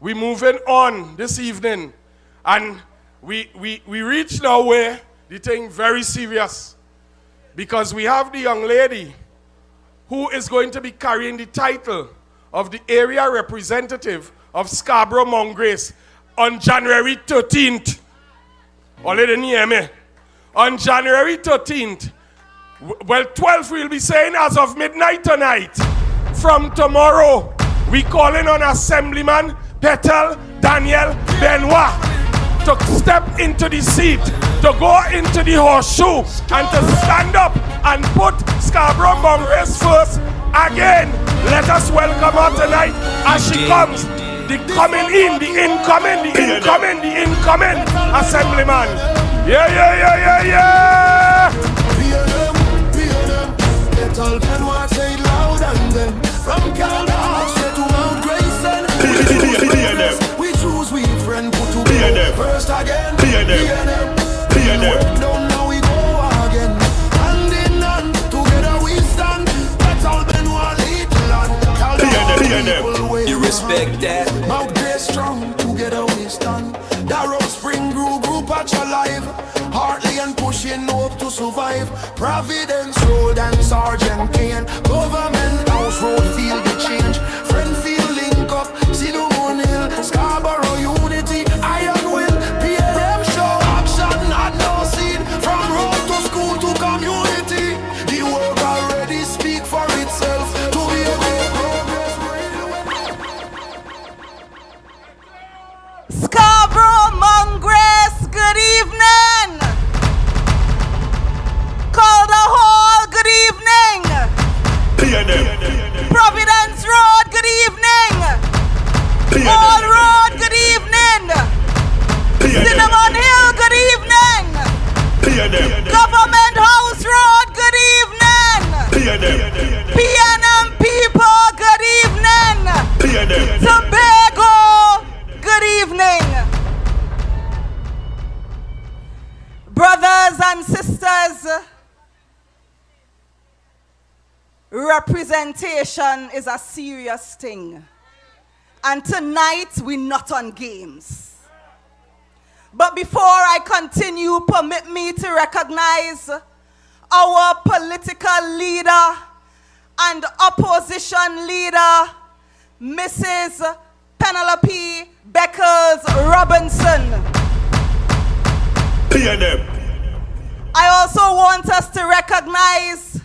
We're moving on this evening. And we reach now where the thing very serious. Because we have the young lady who is going to be carrying the title of the area representative of Scarborough Mount Grace on January 13th. Only didn't hear me. On January 13th, well, 12th we'll be saying as of midnight tonight. From tomorrow, we calling on Assemblyman Petal Daniel Benoit to step into the seat, to go into the horseshoe, and to stand up and put Scarborough Mount Grace first again. Let us welcome her tonight as she comes. The coming in, the incoming, the incoming, the incoming Assemblyman. Yeah. PNM, Petal Benoit say it loud and then from Calder straight to Mount Grayson. We choose we friend put to be first again. PNM, don't know we go again. Hand in hand, together we stand. Petal Benoit lead the land. You respect that? Mount Grace strong, together we stand. Darrow Spring group at your life. Hartley and pushing hope to survive. Providence Road and Sergeant Kane. Government House Road feel the change. Friend feel link up. See the one hill. Scarborough unity. Iron will. PNM show action at no scene. From road to school to community. The work already speak for itself. To be a great progress. Scarborough Mount Grace, good evening. Calder Hall, good evening. Providence Road, good evening. Hall Road, good evening. Cinnamon Hill, good evening. Government House Road, good evening. PNM people, good evening. Tobago, good evening. Brothers and sisters, representation is a serious thing. And tonight, we're not on games. But before I continue, permit me to recognize our political leader and opposition leader, Mrs. Penelope Beckles Robinson. PNM. I also want us to recognize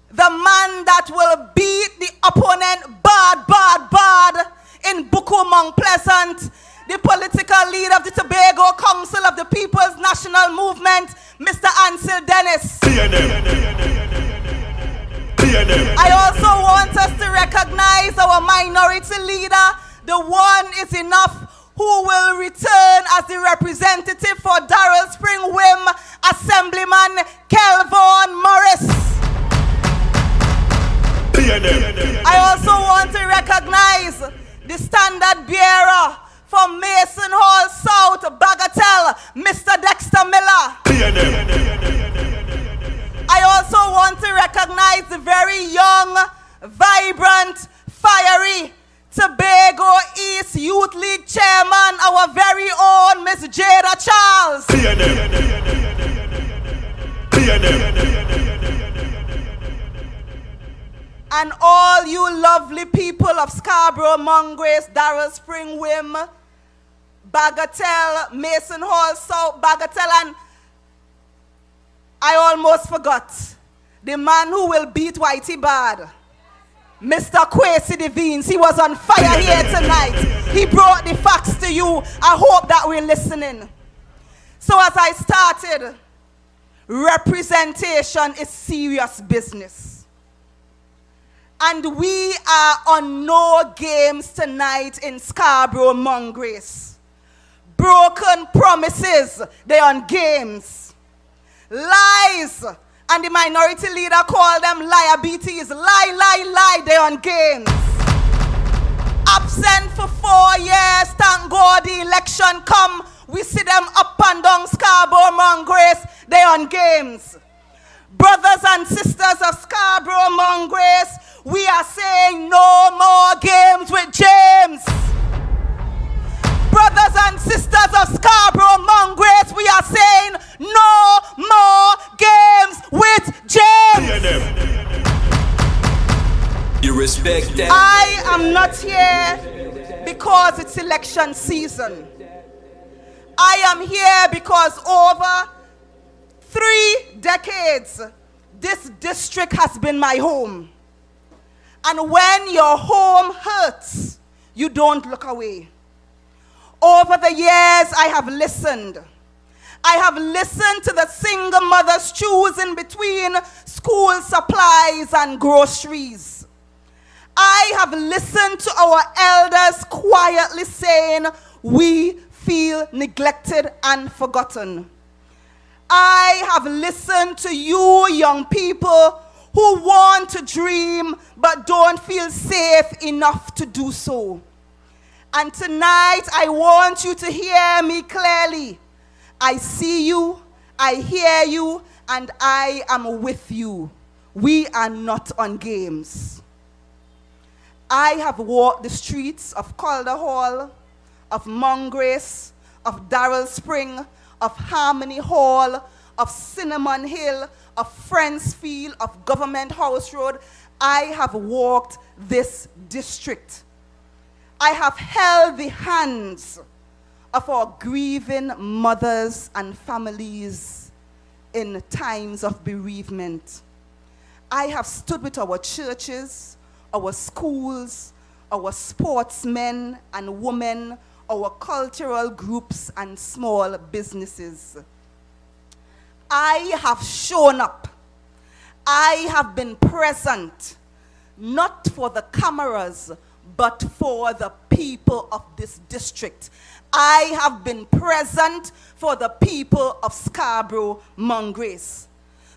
the man that will beat the opponent bad in Buku Mount Pleasant, the political leader of the Tobago Council of the People's National Movement, Mr. Ansel Dennis. I also want us to recognize our minority leader, the one is enough, who will return as the representative for Darrell Spring Wim, Assemblyman Kelvon Morris. I also want to recognize the standard bearer for Mason Hall South, Bagatelle, Mr. Dexter Miller. I also want to recognize the very young, vibrant, fiery Tobago East Youth League Chairman, our very own Miss Jada Charles. And all you lovely people of Scarborough, Mongrace, Darrell Spring, Wim, Bagatelle, Mason Hall South, Bagatelle, and I almost forgot the man who will beat Whitey Bad, Mr. Kwesi Devines. He was on fire here tonight. He brought the facts to you. I hope that we're listening. So as I started, representation is serious business. And we are on no games tonight in Scarborough, Mongrace. Broken promises, they're on games. Lies, and the minority leader called them liabilities. Lie, they're on games. Absent for 4 years, thank God the election come. We see them up and down Scarborough, Mongrace, they're on games. Brothers and sisters of Scarborough, Mongrace, we are saying no more games with James. Brothers and sisters of Scarborough, Mongrace, we are saying no more games with James. You respect that? I am not here because it's election season. I am here because over 3 decades, this district has been my home. And when your home hurts, you don't look away. Over the years, I have listened. I have listened to the single mothers choosing between school supplies and groceries. I have listened to our elders quietly saying, we feel neglected and forgotten. I have listened to you young people who want to dream but don't feel safe enough to do so. And tonight, I want you to hear me clearly. I see you, I hear you, and I am with you. We are not on games. I have walked the streets of Calder Hall, of Mongrace, of Darrell Spring, of Harmony Hall, of Cinnamon Hill, of Friendsfield, of Government House Road. I have walked this district. I have held the hands of our grieving mothers and families in times of bereavement. I have stood with our churches, our schools, our sportsmen and women, our cultural groups and small businesses. I have shown up. I have been present, not for the cameras, but for the people of this district. I have been present for the people of Scarborough, Mongrace.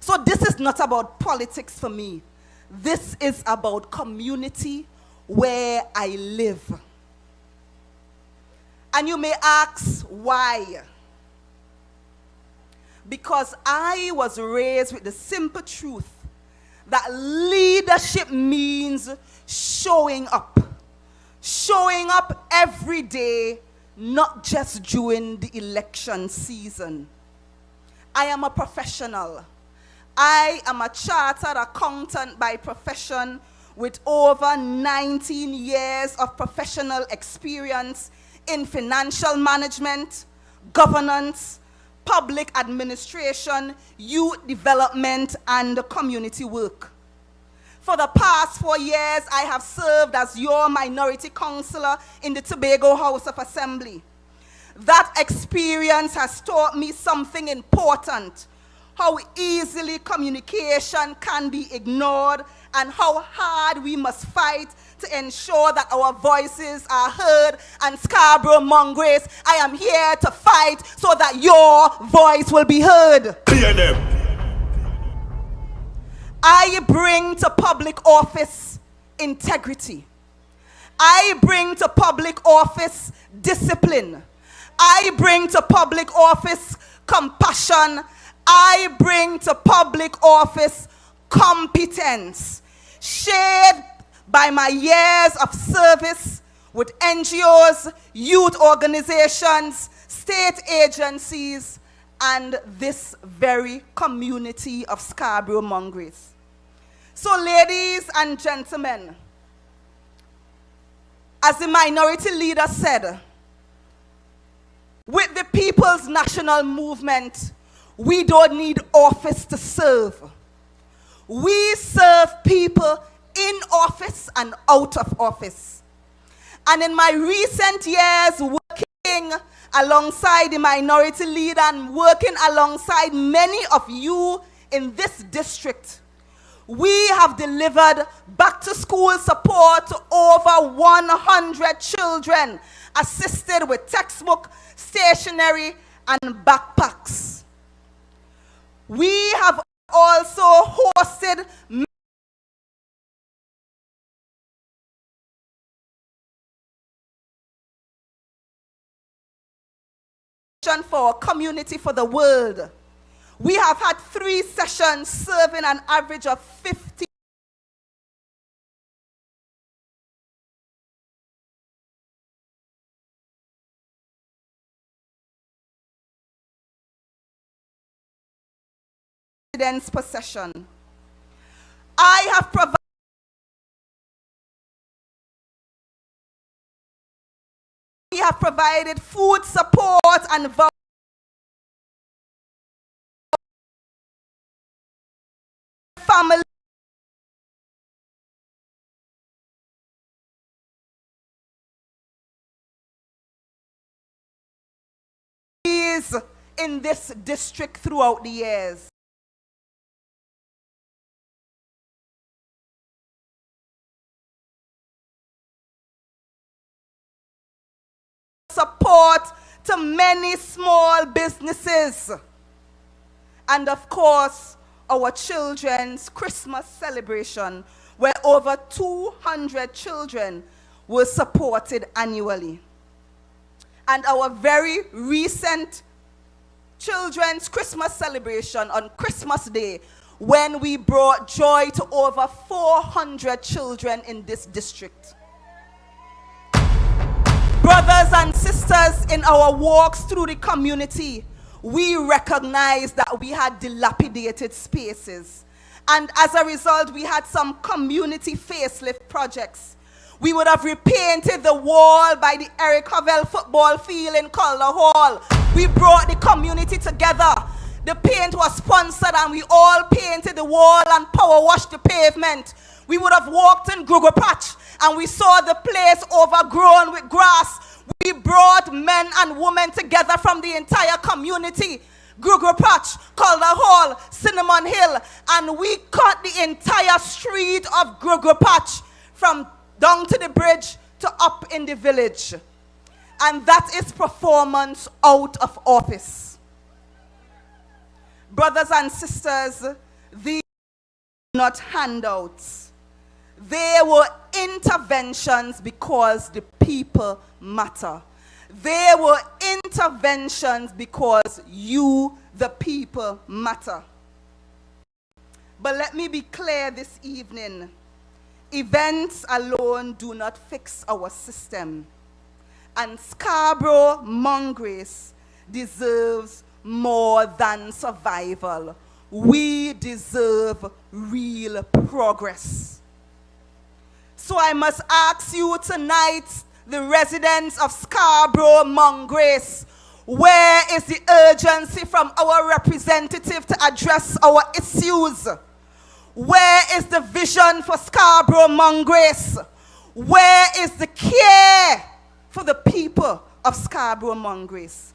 So this is not about politics for me. This is about community where I live. And you may ask why. Because I was raised with the simple truth that leadership means showing up. Showing up every day, not just during the election season. I am a professional. I am a chartered accountant by profession with over 19 years of professional experience in financial management, governance, public administration, youth development, and community work. For the past 4 years, I have served as your minority councillor in the Tobago House of Assembly. That experience has taught me something important: how easily communication can be ignored and how hard we must fight to ensure that our voices are heard. And Scarborough Mongrace, I am here to fight so that your voice will be heard. Clear them. I bring to public office integrity. I bring to public office discipline. I bring to public office compassion. I bring to public office competence, shaped by my years of service with NGOs, youth organizations, state agencies, and this very community of Scarborough Mongrace. So, ladies and gentlemen, as the minority leader said, with the People's National Movement, we don't need office to serve. We serve people in office and out of office. And in my recent years working alongside the minority leader and working alongside many of you in this district, we have delivered back to school support to over 100 children, assisted with textbook, stationery, and backpacks. We have also hosted for our community for the world. We have had 3 sessions serving an average of 50 students per session. I have provided food support and family in this district throughout the years. Support to many small businesses, and of course our children's Christmas celebration, where over 200 children were supported annually, and our very recent children's Christmas celebration on Christmas Day, when we brought joy to over 400 children in this district. Brothers and sisters, in our walks through the community, we recognized that we had dilapidated spaces. And as a result, we had some community facelift projects. We would have repainted the wall by the Eric Havel football field in Calder Hall. We brought the community together. The paint was sponsored and we all painted the wall and power washed the pavement. We would have walked in Gruger Patch and we saw the place overgrown with grass. We brought men and women together from the entire community. Gruger Patch, Calder Hall, Cinnamon Hill, and we cut the entire street of Gruger Patch from down to the bridge to up in the village. And that is performance out of office. Brothers and sisters, these were not handouts. They were interventions because the people matter. They were interventions because you, the people, matter. But let me be clear this evening. Events alone do not fix our system. And Scarborough Mongrace deserves more than survival. We deserve real progress. So I must ask you tonight, the residents of Scarborough, Mongrace, where is the urgency from our representative to address our issues? Where is the vision for Scarborough, Mongrace? Where is the care for the people of Scarborough, Mongrace?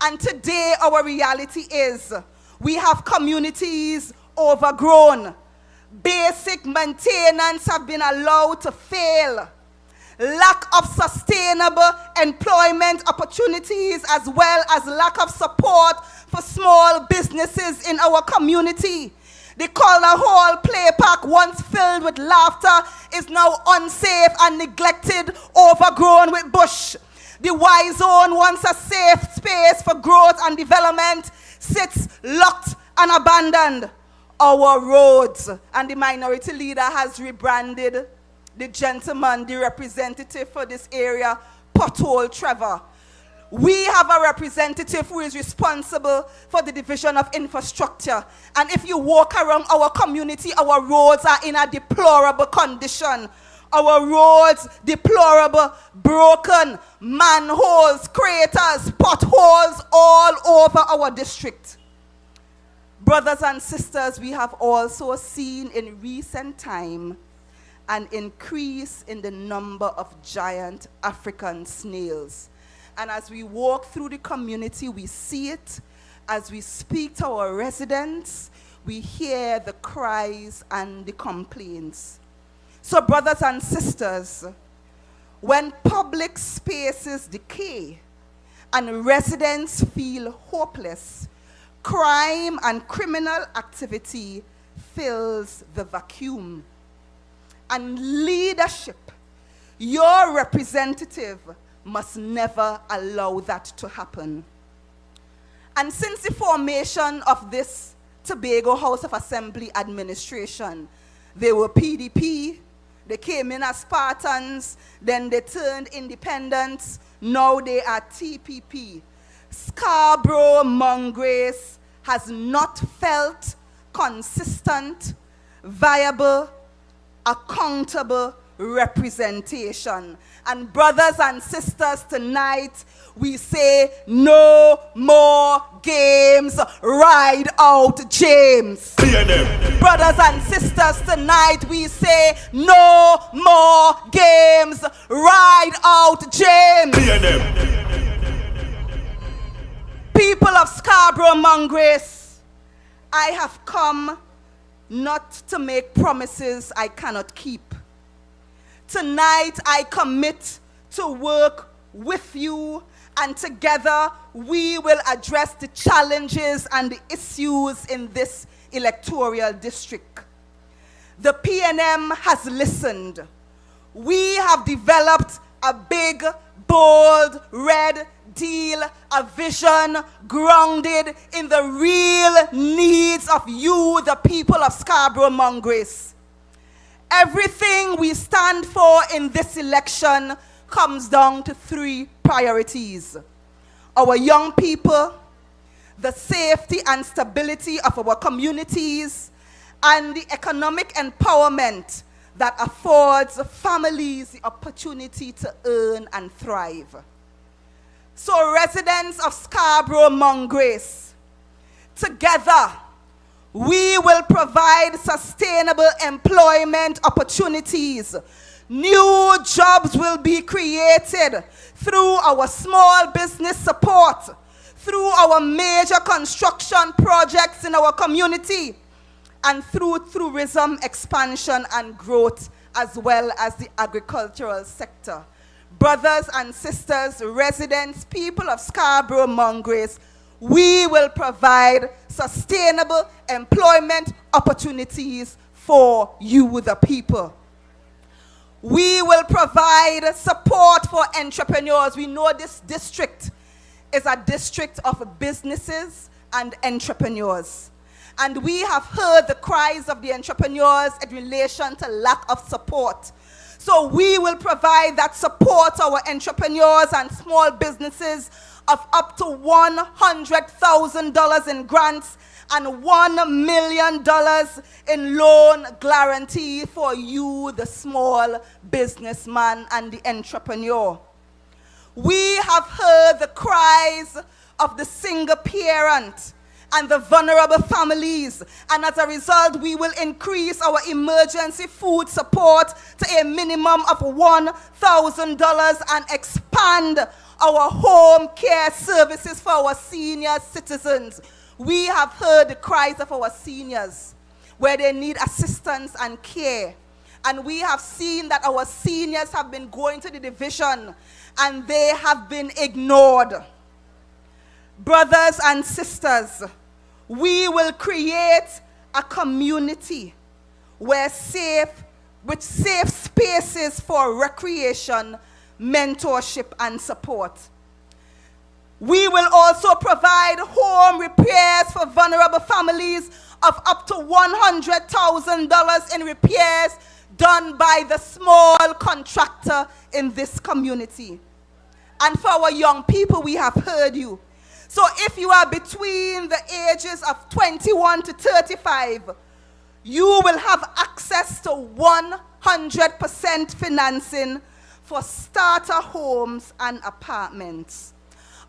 And today our reality is we have communities overgrown. Basic maintenance have been allowed to fail. Lack of sustainable employment opportunities as well as lack of support for small businesses in our community. The Colner Hall play park, once filled with laughter, is now unsafe and neglected, overgrown with bush. The Y Zone, once a safe space for growth and development, sits locked and abandoned. Our roads, and the minority leader has rebranded the gentleman, the representative for this area, Pothole Trevor. We have a representative who is responsible for the division of infrastructure. And if you walk around our community, our roads are in a deplorable condition. Our roads, deplorable, broken, manholes, craters, potholes all over our district. Brothers and sisters, we have also seen in recent time an increase in the number of giant African snails. And as we walk through the community, we see it. As we speak to our residents, we hear the cries and the complaints. So brothers and sisters, when public spaces decay and residents feel hopeless, crime and criminal activity fills the vacuum. And leadership, your representative, must never allow that to happen. And since the formation of this Tobago House of Assembly administration, they were PDP, they came in as Spartans, then they turned independents, now they are TPP. Scarborough, Mongrace has not felt consistent, viable, accountable representation. And brothers and sisters, tonight we say no more games, ride out James. PNM. Brothers and sisters, tonight we say no more games, ride out James. PNM. People of Scarborough, Mongrace, I have come not to make promises I cannot keep. Tonight I commit to work with you, and together we will address the challenges and the issues in this electoral district. The PNM has listened. We have developed a big, bold, red deal, a vision grounded in the real needs of you, the people of Scarborough, Mongrace. Everything we stand for in this election comes down to three priorities: our young people, the safety and stability of our communities, and the economic empowerment that affords families the opportunity to earn and thrive. So residents of Scarborough, Mongrace, together we will provide sustainable employment opportunities. New jobs will be created through our small business support, through our major construction projects in our community, and through tourism expansion and growth, as well as the agricultural sector. Brothers and sisters, residents, people of Scarborough, Mongrace, we will provide sustainable employment opportunities for you, the people. We will provide support for entrepreneurs. We know this district is a district of businesses and entrepreneurs. And we have heard the cries of the entrepreneurs in relation to lack of support. So we will provide that support to our entrepreneurs and small businesses of up to $100,000 in grants and $1 million in loan guarantee for you, the small businessman and the entrepreneur. We have heard the cries of the single parent and the vulnerable families, and as a result, we will increase our emergency food support to a minimum of $1,000 and expand our home care services for our senior citizens. We have heard the cries of our seniors where they need assistance and care. And we have seen that our seniors have been going to the division and they have been ignored. Brothers and sisters, we will create a community with safe spaces for recreation, mentorship, and support. We will also provide home repairs for vulnerable families of up to $100,000 in repairs done by the small contractor in this community. And for our young people, we have heard you. So if you are between the ages of 21 to 35, you will have access to 100% financing for starter homes and apartments.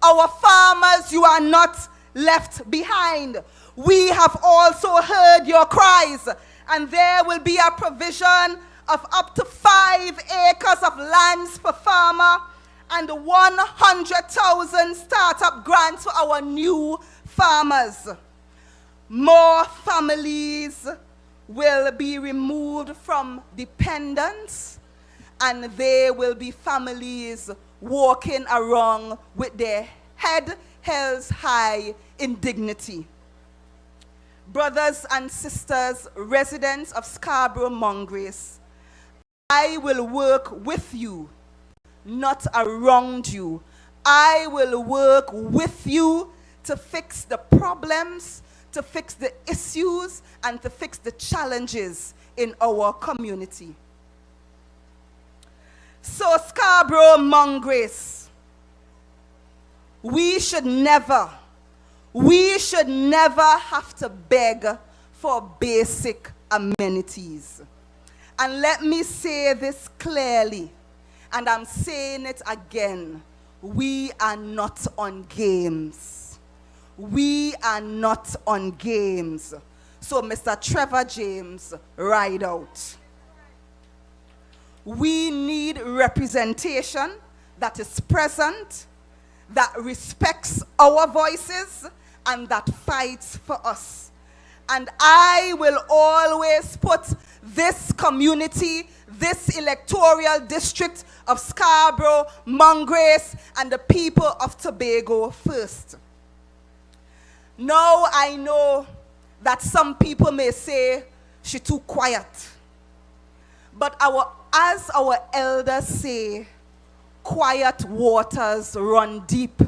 Our farmers, you are not left behind. We have also heard your cries, and there will be a provision of up to 5 acres of lands per farmer and 100,000 startup grants for our new farmers. More families will be removed from dependence, and there will be families walking around with their head held high in dignity. Brothers and sisters, residents of Scarborough, Mongrace, I will work with you, not around you. I will work with you to fix the problems, to fix the issues, and to fix the challenges in our community. So Scarborough, Mongrace, we should never have to beg for basic amenities. And let me say this clearly, and I'm saying it again, we are not on games. We are not on games. So Mr. Trevor James, ride out. We need representation that is present, that respects our voices, and that fights for us. And I will always put this community, this electoral district of Scarborough, Mongrace, and the people of Tobago first. Now I know that some people may say she's too quiet. But as our elders say, quiet waters run deep.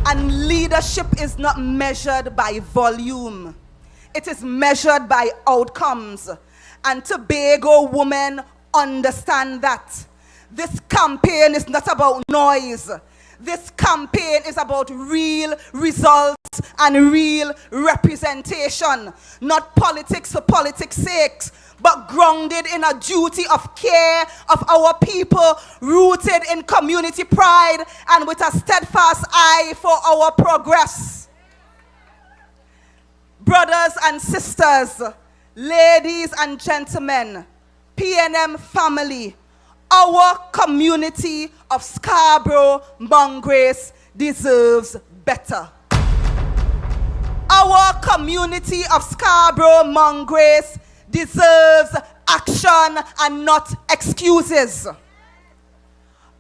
And leadership is not measured by volume. It is measured by outcomes. And Tobago women understand that. This campaign is not about noise. This campaign is about real results and real representation. Not politics for politics' sake, but grounded in a duty of care of our people, rooted in community pride and with a steadfast eye for our progress. Brothers and sisters, ladies and gentlemen, PNM family, our community of Scarborough, Mongrace deserves better. Our community of Scarborough, Mongrace deserves action and not excuses.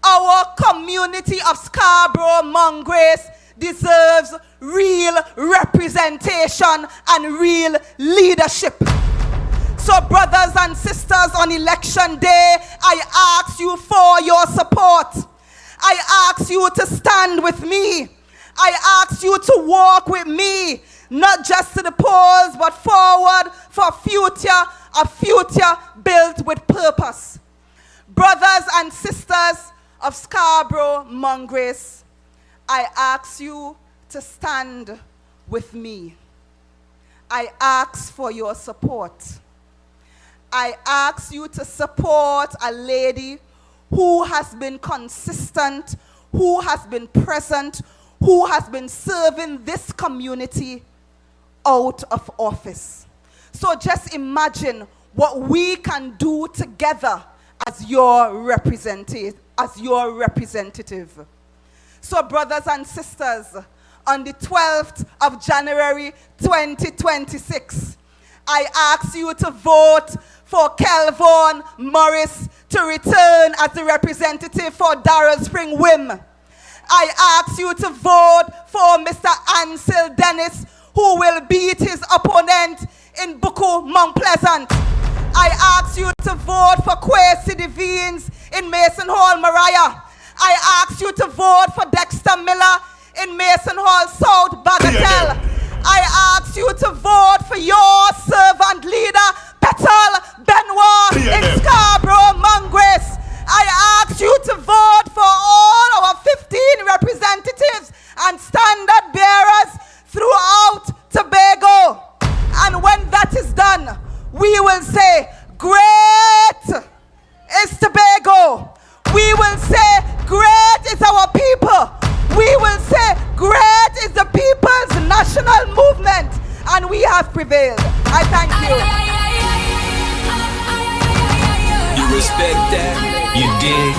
Our community of Scarborough, Mongrace deserves real representation and real leadership. So brothers and sisters, on election day, I ask you for your support. I ask you to stand with me. I ask you to walk with me, not just to the polls, but forward for a future built with purpose. Brothers and sisters of Scarborough, Mongrace, I ask you to stand with me. I ask for your support. I ask you to support a lady who has been consistent, who has been present, who has been serving this community out of office. So just imagine what we can do together as your representative. So brothers and sisters, on the 12th of January 2026, I ask you to vote for Kelvon Morris to return as the representative for Darrell Spring Wim. I ask you to vote for Mr. Ansel Dennis, who will beat his opponent in Buku, Mount Pleasant. I ask you to vote for Kwesi Devines in Mason Hall, Mariah. I ask you to vote for Dexter Miller in Mason Hall South, Bagatelle. I ask you to vote for your servant leader, Petal Benoit in Scarborough, Mongrace. I ask you to vote for all our 15 representatives and standard bearers throughout Tobago. And when that is done, we will say, great is Tobago. We will say, great is our people. We will say, great is the people's national movement. And we have prevailed. I thank you. You respect that? You dig?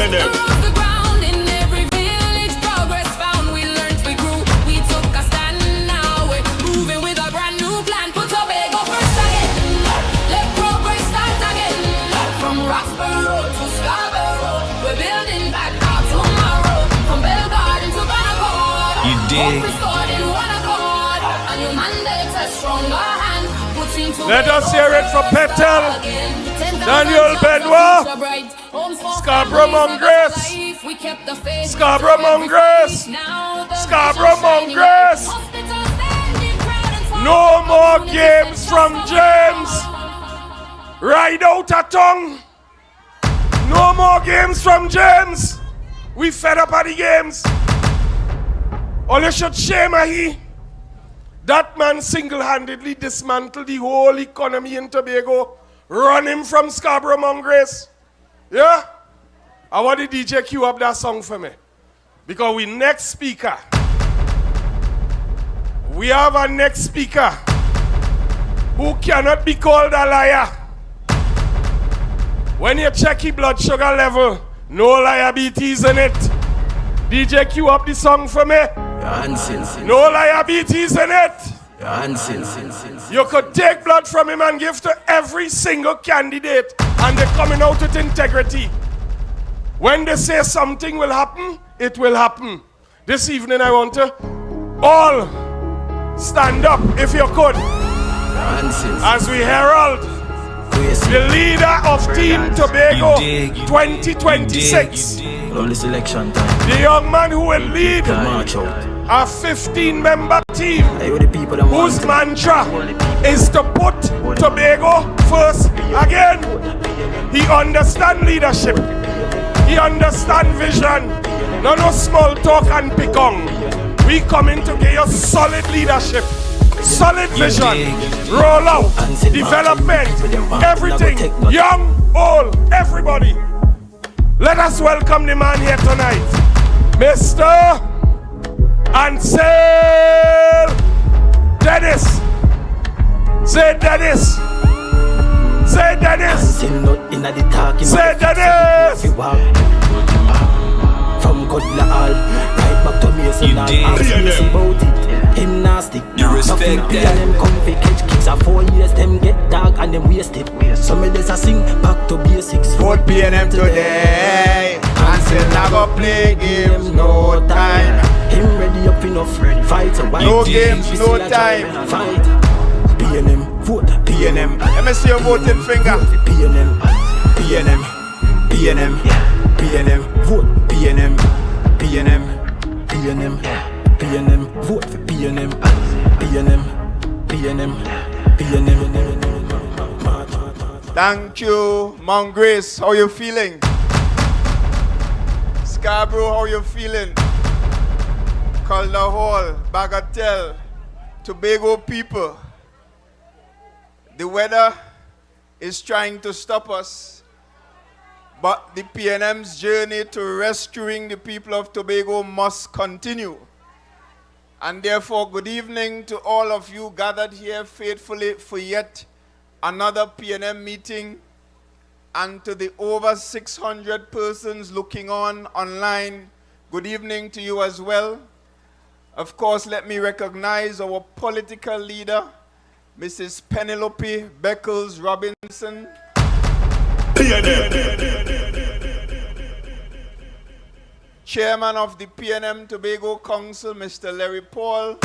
Across the ground in every village, progress found. We learned, we grew, we took a stand. Now we're moving with a brand new plan. Put Tobago first again. Let progress start again. From Roxborough to Scarborough, we're building back our tomorrow. From Belgarden to Banaccord, You dig? hope restored in one accord. A new mandate, a stronger hand. Putting Let us hear it from Petal, Daniel Benoit, Scarborough Mongrace, Scarborough Mongrace, Scarborough Mongrace. No more games from James. Ride out a tongue. No more games from James. We fed up at the games. All you should shame he. That man single-handedly dismantled the whole economy in Tobago. Run him from Scarborough Mongrace. Yeah? I want the DJ cue up that song for me. Because we next speaker. We have a next speaker who cannot be called a liar. When you check his blood sugar level, no liabilities in it. DJ cue up the song for me. No liabilities in it. You could take blood from him and give to every single candidate, and they're coming out with integrity. When they say something will happen, it will happen. This evening I want to all stand up, if you could, as we herald the leader of Team Tobago 2026. The young man who will lead a 15-member team whose mantra is to put Tobago first again. He understands leadership. He understands vision. No small talk and picong. We coming to give you solid leadership, solid vision, roll out, development, everything, young, old, everybody. Let us welcome the man here tonight, Mr. Ansel Dennis. Say Dennis. Say Dennis. Say Dennis. From Kodla Hall, right back to Mason Hall. Ask me about it. Gymnastic. You respect that? Them comfy catch kicks. 4 years them get dark and them wasted. Some of this I sing back to basics. Vote PNM today. Ansel never play games, no time. Him ready up enough, fight. No games, no time. Fight. PNM, vote PNM. Let me see your voting finger. PNM, PNM, PNM, PNM, vote PNM, PNM, PNM, PNM, vote for PNM, PNM, PNM. Thank you, Mount Grace. How you feeling? Scarborough, how you feeling? Calder Hall, Bagatelle, Tobago people. The weather is trying to stop us, but the PNM's journey to rescuing the people of Tobago must continue. And therefore, good evening to all of you gathered here faithfully for yet another PNM meeting, and to the over 600 persons looking on online, good evening to you as well. Of course, let me recognize our political leader, Mrs. Penelope Beckles Robinson. Chairman of the PNM-Tobago Council, Mr. Larry Paul.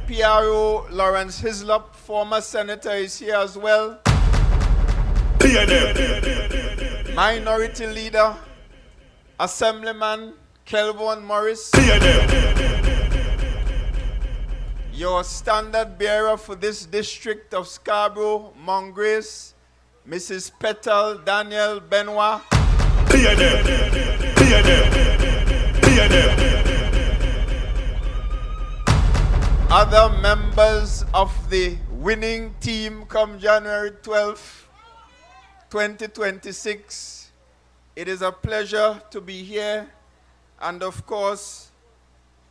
PRO Lawrence Hislop, former senator, is here as well. Minority Leader, Assemblyman Kelvin Morris. Your standard bearer for this district of Scarborough, Mount Grace, Mrs. Petal Daniel Benoit. Other members of the winning team come January 12th, 2026. It is a pleasure to be here, and of course,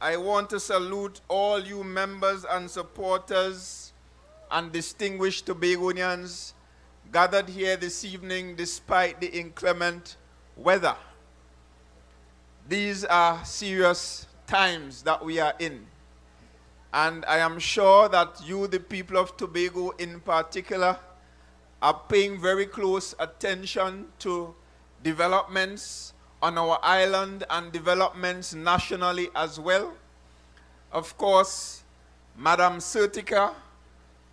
I want to salute all you members and supporters and distinguished Tobagonians gathered here this evening despite the inclement weather. These are serious times that we are in. And I am sure that you, the people of Tobago in particular, are paying very close attention to developments on our island and developments nationally as well. Of course, Madam Sertica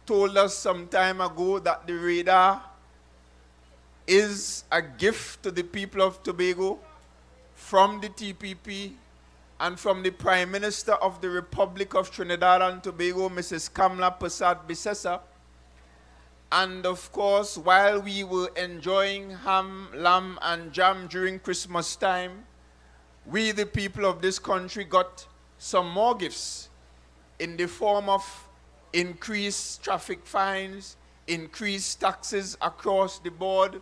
told us some time ago that the radar is a gift to the people of Tobago from the TPP and from the Prime Minister of the Republic of Trinidad and Tobago, Mrs. Kamla Persad-Bissessar. And of course, while we were enjoying ham, lamb, and jam during Christmas time, we, the people of this country, got some more gifts in the form of increased traffic fines, increased taxes across the board,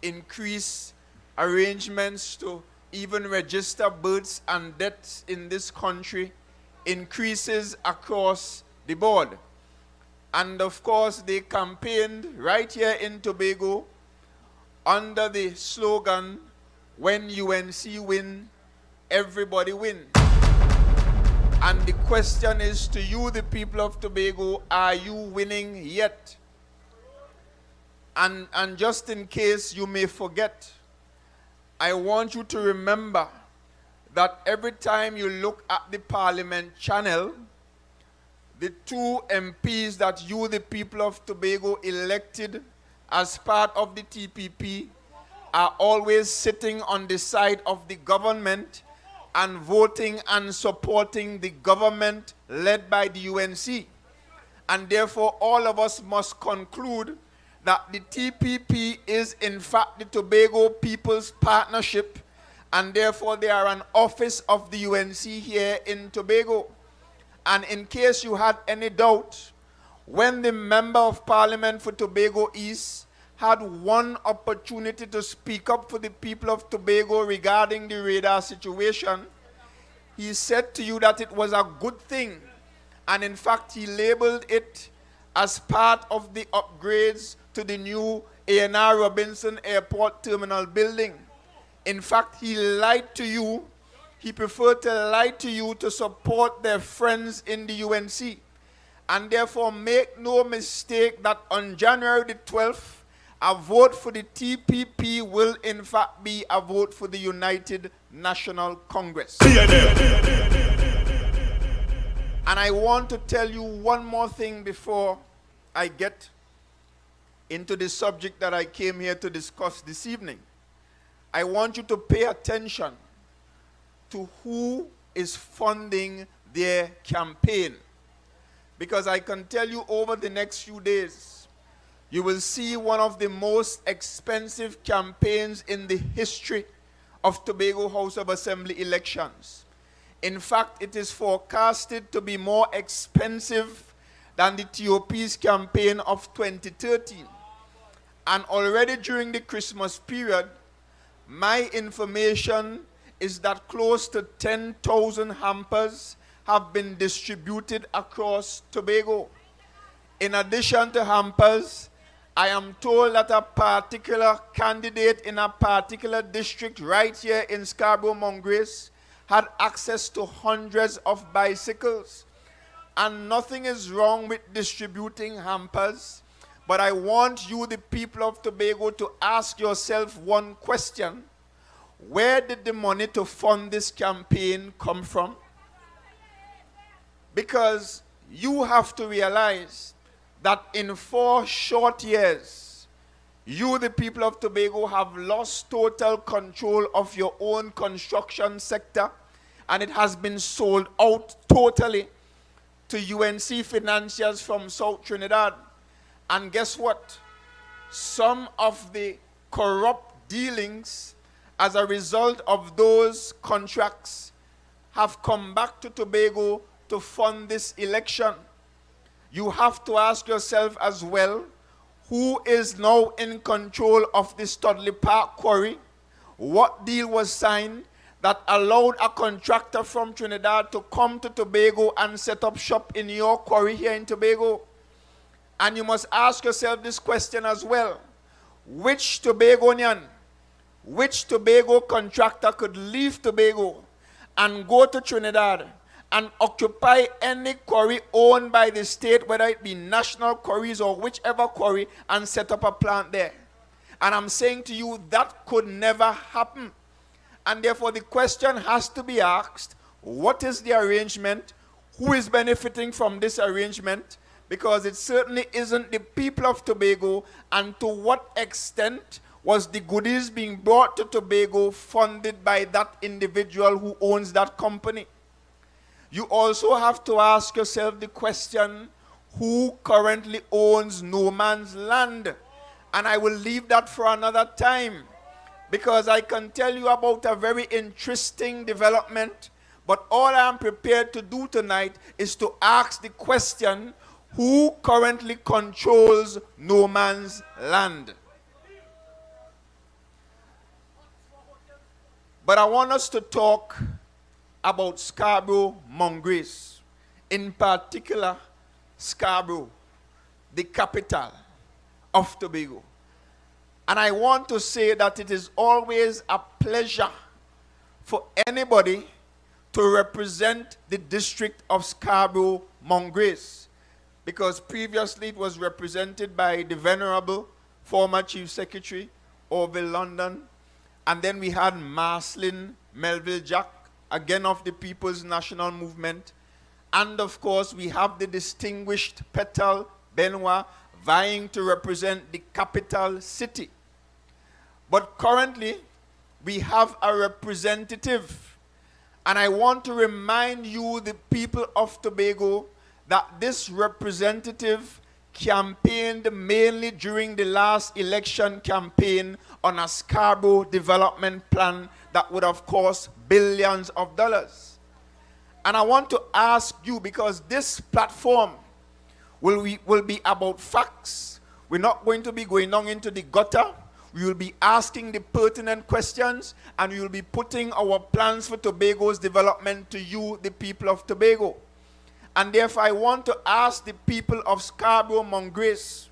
increased arrangements to even register births and deaths in this country, increases across the board. And of course, they campaigned right here in Tobago under the slogan, "When UNC win, everybody win." And the question is to you, the people of Tobago, are you winning yet? And just in case you may forget, I want you to remember that every time you look at the Parliament channel, the two MPs that you, the people of Tobago, elected as part of the TPP are always sitting on the side of the government and voting and supporting the government led by the UNC. And therefore, all of us must conclude that the TPP is in fact the Tobago People's Partnership, and therefore they are an office of the UNC here in Tobago. And in case you had any doubt, when the Member of Parliament for Tobago East had one opportunity to speak up for the people of Tobago regarding the radar situation, he said to you that it was a good thing. And in fact, he labeled it as part of the upgrades to the new A&R Robinson Airport Terminal building. In fact, he lied to you. He preferred to lie to you to support their friends in the UNC. And therefore, make no mistake that on January the 12th, a vote for the TPP will in fact be a vote for the United National Congress. And I want to tell you one more thing before I get into the subject that I came here to discuss this evening. I want you to pay attention to who is funding their campaign. because I can tell you over the next few days, you will see one of the most expensive campaigns in the history of Tobago House of Assembly elections. In fact, it is forecasted to be more expensive than the TOP's campaign of 2013. And already during the Christmas period, my information is that close to 10,000 hampers have been distributed across Tobago. In addition to hampers, I am told that a particular candidate in a particular district right here in Scarborough-Mongrace had access to hundreds of bicycles. And nothing is wrong with distributing hampers, but I want you, the people of Tobago, to ask yourself one question. Where did the money to fund this campaign come from? Because you have to realize that in 4 short years, you, the people of Tobago, have lost total control of your own construction sector, and it has been sold out totally to UNC financiers from South Trinidad. And guess what? Some of the corrupt dealings as a result of those contracts have come back to Tobago to fund this election. You have to ask yourself as well, who is now in control of the Studley Park quarry? What deal was signed that allowed a contractor from Trinidad to come to Tobago and set up shop in your quarry here in Tobago? And you must ask yourself this question as well. Which Tobagonian, which Tobago contractor could leave Tobago and go to Trinidad and occupy any quarry owned by the state, whether it be national quarries or whichever quarry, and set up a plant there? And I'm saying to you, that could never happen. And therefore the question has to be asked, what is the arrangement? Who is benefiting from this arrangement? Because it certainly isn't the people of Tobago, and to what extent was the goodies being brought to Tobago funded by that individual who owns that company? You also have to ask yourself the question, who currently owns no man's land? And I will leave that for another time, because I can tell you about a very interesting development, but all I am prepared to do tonight is to ask the question, who currently controls no man's land? But I want us to talk about Scarborough-Mongrace, in particular Scarborough, the capital of Tobago. And I want to say that it is always a pleasure for anybody to represent the district of Scarborough-Mongrace, because previously it was represented by the venerable former Chief Secretary Orville London, and then we had Marcelin Melville Jack, again of the People's National Movement, and of course we have the distinguished Petal Benoit vying to represent the capital city. But currently we have a representative, and I want to remind you, the people of Tobago, that this representative campaigned mainly during the last election campaign on a Scarborough development plan that would have cost billions of dollars. And I want to ask you, because this platform will be about facts. We're not going to be going down into the gutter. We will be asking the pertinent questions, and we will be putting our plans for Tobago's development to you, the people of Tobago. And therefore, I want to ask the people of Scarborough-Mongrace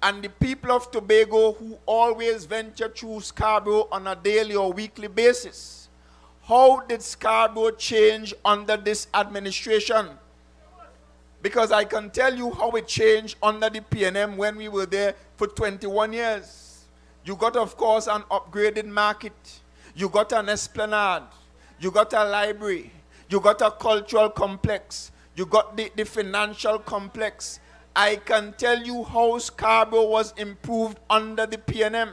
and the people of Tobago who always venture through Scarborough on a daily or weekly basis, how did Scarborough change under this administration? Because I can tell you how it changed under the PNM when we were there for 21 years. You got, of course, an upgraded market. You got an esplanade. You got a library. You got a cultural complex. You got the financial complex. I can tell you how Scarborough was improved under the PNM.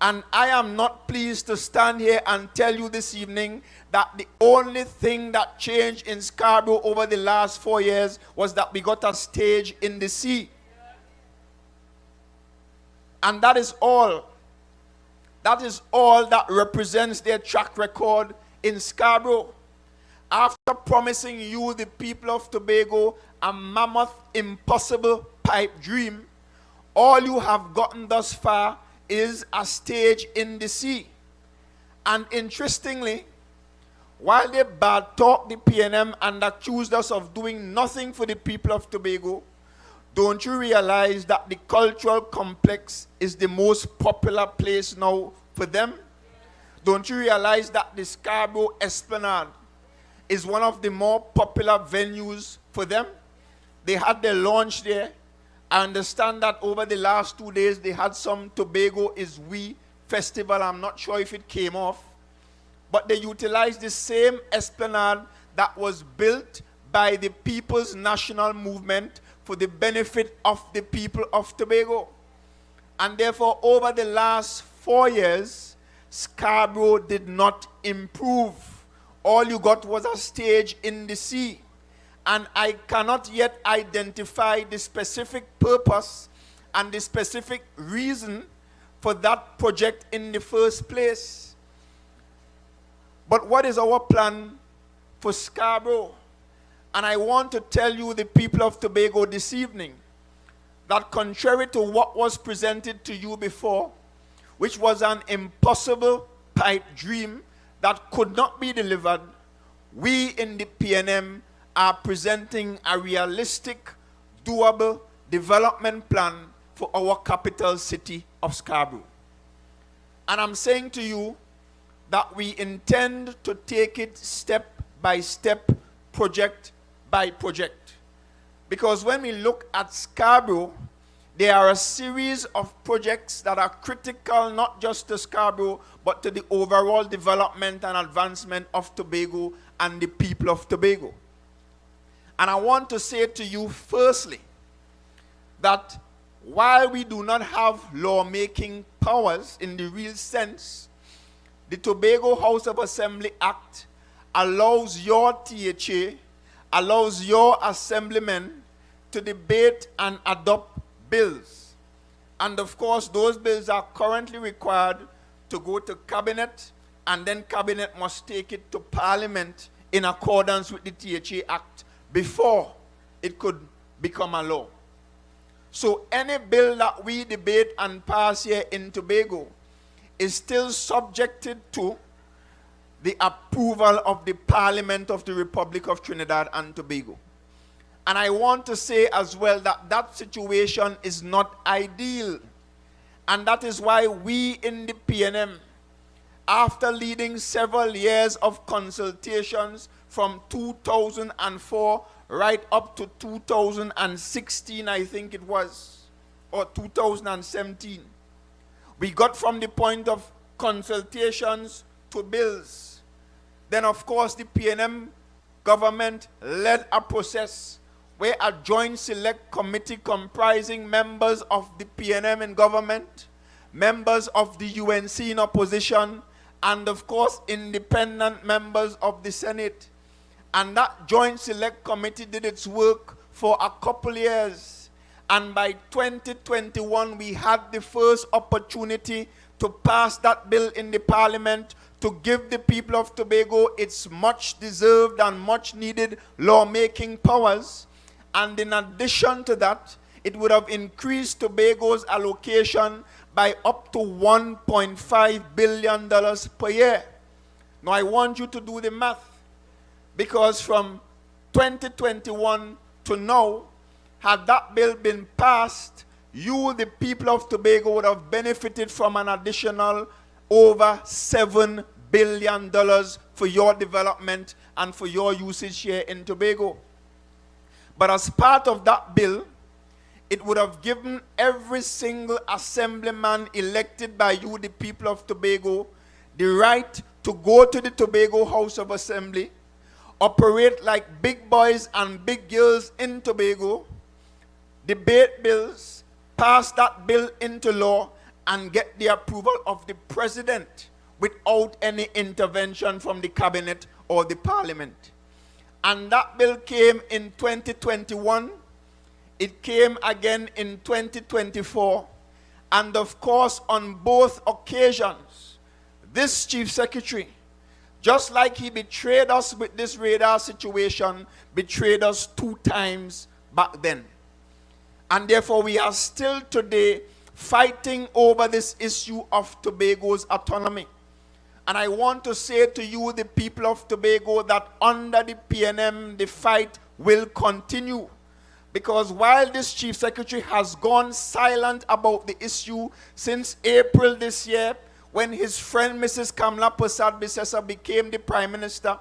And I am not pleased to stand here and tell you this evening that the only thing that changed in Scarborough over the last 4 years was that we got a stage in the sea. And that is all. That is all that represents their track record in Scarborough. After promising you, the people of Tobago, a mammoth, impossible pipe dream, all you have gotten thus far is a stage in the sea. And interestingly, while they bad talk the PNM and accused us of doing nothing for the people of Tobago, don't you realize that the cultural complex is the most popular place now for them? Don't you realize that the Scarborough Esplanade is one of the more popular venues for them? They had their launch there. I understand that over the last 2 days they had some Tobago is We festival. I'm not sure if it came off. But they utilized the same esplanade that was built by the People's National Movement for the benefit of the people of Tobago. And therefore, over the last 4 years, Scarborough did not improve. All you got was a stage in the sea. And I cannot yet identify the specific purpose and the specific reason for that project in the first place. But what is our plan for Scarborough? And I want to tell you, the people of Tobago, this evening, that contrary to what was presented to you before, which was an impossible pipe dream that could not be delivered, we in the PNM are presenting a realistic, doable development plan for our capital city of Scarborough. And I'm saying to you that we intend to take it step by step, project by project. Because when we look at Scarborough, there are a series of projects that are critical not just to Scarborough, but to the overall development and advancement of Tobago and the people of Tobago. And I want to say to you firstly that while we do not have lawmaking powers in the real sense, the Tobago House of Assembly Act allows your THA, allows your assemblymen to debate and adopt bills. And of course, those bills are currently required to go to Cabinet, and then Cabinet must take it to Parliament in accordance with the THA Act before it could become a law. So any bill that we debate and pass here in Tobago is still subjected to the approval of the Parliament of the Republic of Trinidad and Tobago. And I want to say as well that that situation is not ideal. And that is why we in the PNM, after leading several years of consultations from 2004 right up to 2016, I think it was, or 2017, we got from the point of consultations to bills. Then, of course, the PNM government led a process where a joint select committee comprising members of the PNM in government, members of the UNC in opposition, and of course independent members of the Senate. And that joint select committee did its work for a couple years. And by 2021, we had the first opportunity to pass that bill in the Parliament to give the people of Tobago its much deserved and much needed lawmaking powers. And in addition to that, it would have increased Tobago's allocation by up to $1.5 billion per year. Now I want you to do the math, because from 2021 to now, had that bill been passed, you, the people of Tobago, would have benefited from an additional over $7 billion for your development and for your usage here in Tobago. But as part of that bill, it would have given every single assemblyman elected by you, the people of Tobago, the right to go to the Tobago House of Assembly, operate like big boys and big girls in Tobago, debate bills, pass that bill into law, and get the approval of the president without any intervention from the cabinet or the parliament. And that bill came in 2021. It came again in 2024. And of course, on both occasions, this chief secretary, just like he betrayed us with this radar situation, betrayed us 2 times back then. And therefore, we are still today fighting over this issue of Tobago's autonomy. And I want to say to you, the people of Tobago, that under the PNM, the fight will continue. Because while this chief secretary has gone silent about the issue since April this year, when his friend Mrs. Kamla Persad-Bissessar became the prime minister,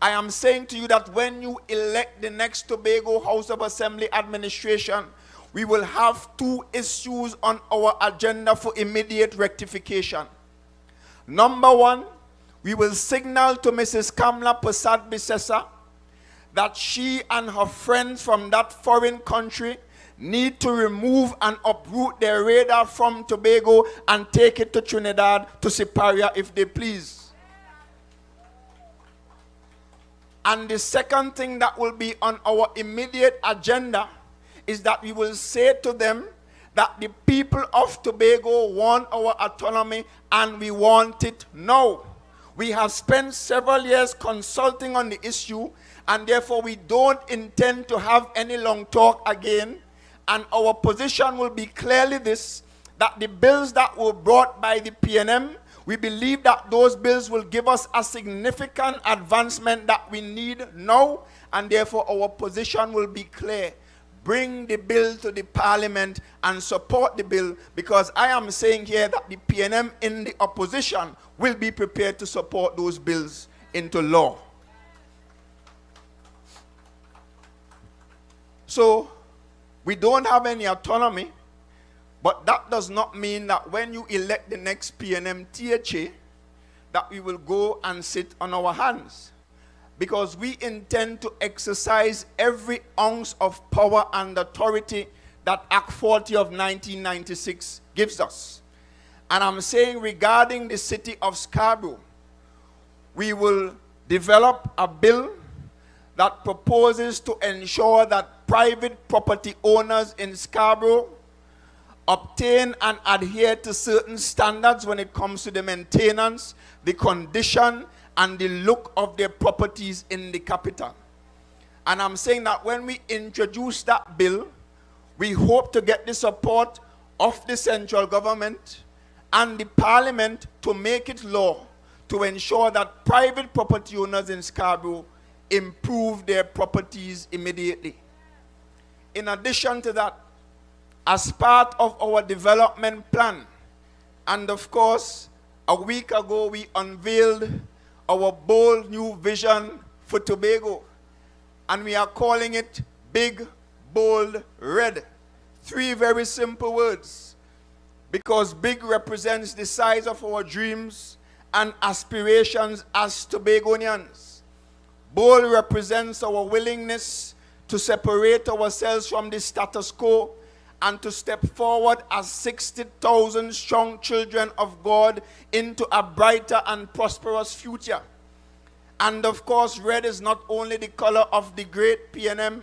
I am saying to you that when you elect the next Tobago House of Assembly administration, we will have 2 issues on our agenda for immediate rectification. Number 1, we will signal to Mrs. Kamla Persad-Bissessar that she and her friends from that foreign country need to remove and uproot their radar from Tobago and take it to Trinidad, to Siparia, if they please. And the second thing that will be on our immediate agenda is that we will say to them that the people of Tobago want our autonomy and we want it now. We have spent several years consulting on the issue, and therefore we don't intend to have any long talk again. And our position will be clearly this, that the bills that were brought by the PNM, we believe that those bills will give us a significant advancement that we need now, and therefore our position will be clear. Bring the bill to the parliament and support the bill, because I am saying here that the PNM in the opposition will be prepared to support those bills into law. So, we don't have any autonomy, but that does not mean that when you elect the next PNM THA, that we will go and sit on our hands. Because we intend to exercise every ounce of power and authority that Act 40 of 1996 gives us. And I'm saying regarding the city of Scarborough, we will develop a bill that proposes to ensure that private property owners in Scarborough obtain and adhere to certain standards when it comes to the maintenance, the condition, and the look of their properties in the capital. And I'm saying that when we introduce that bill, we hope to get the support of the central government and the parliament to make it law, to ensure that private property owners in Scarborough improve their properties immediately. In addition to that, as part of our development plan, and of course, a week ago we unveiled our bold new vision for Tobago, and we are calling it Big, Bold, Red. 3 very simple words, because big represents the size of our dreams and aspirations as Tobagonians. Bold represents our willingness to separate ourselves from the status quo and to step forward as 60,000 strong children of God into a brighter and prosperous future. And of course, red is not only the color of the great PNM.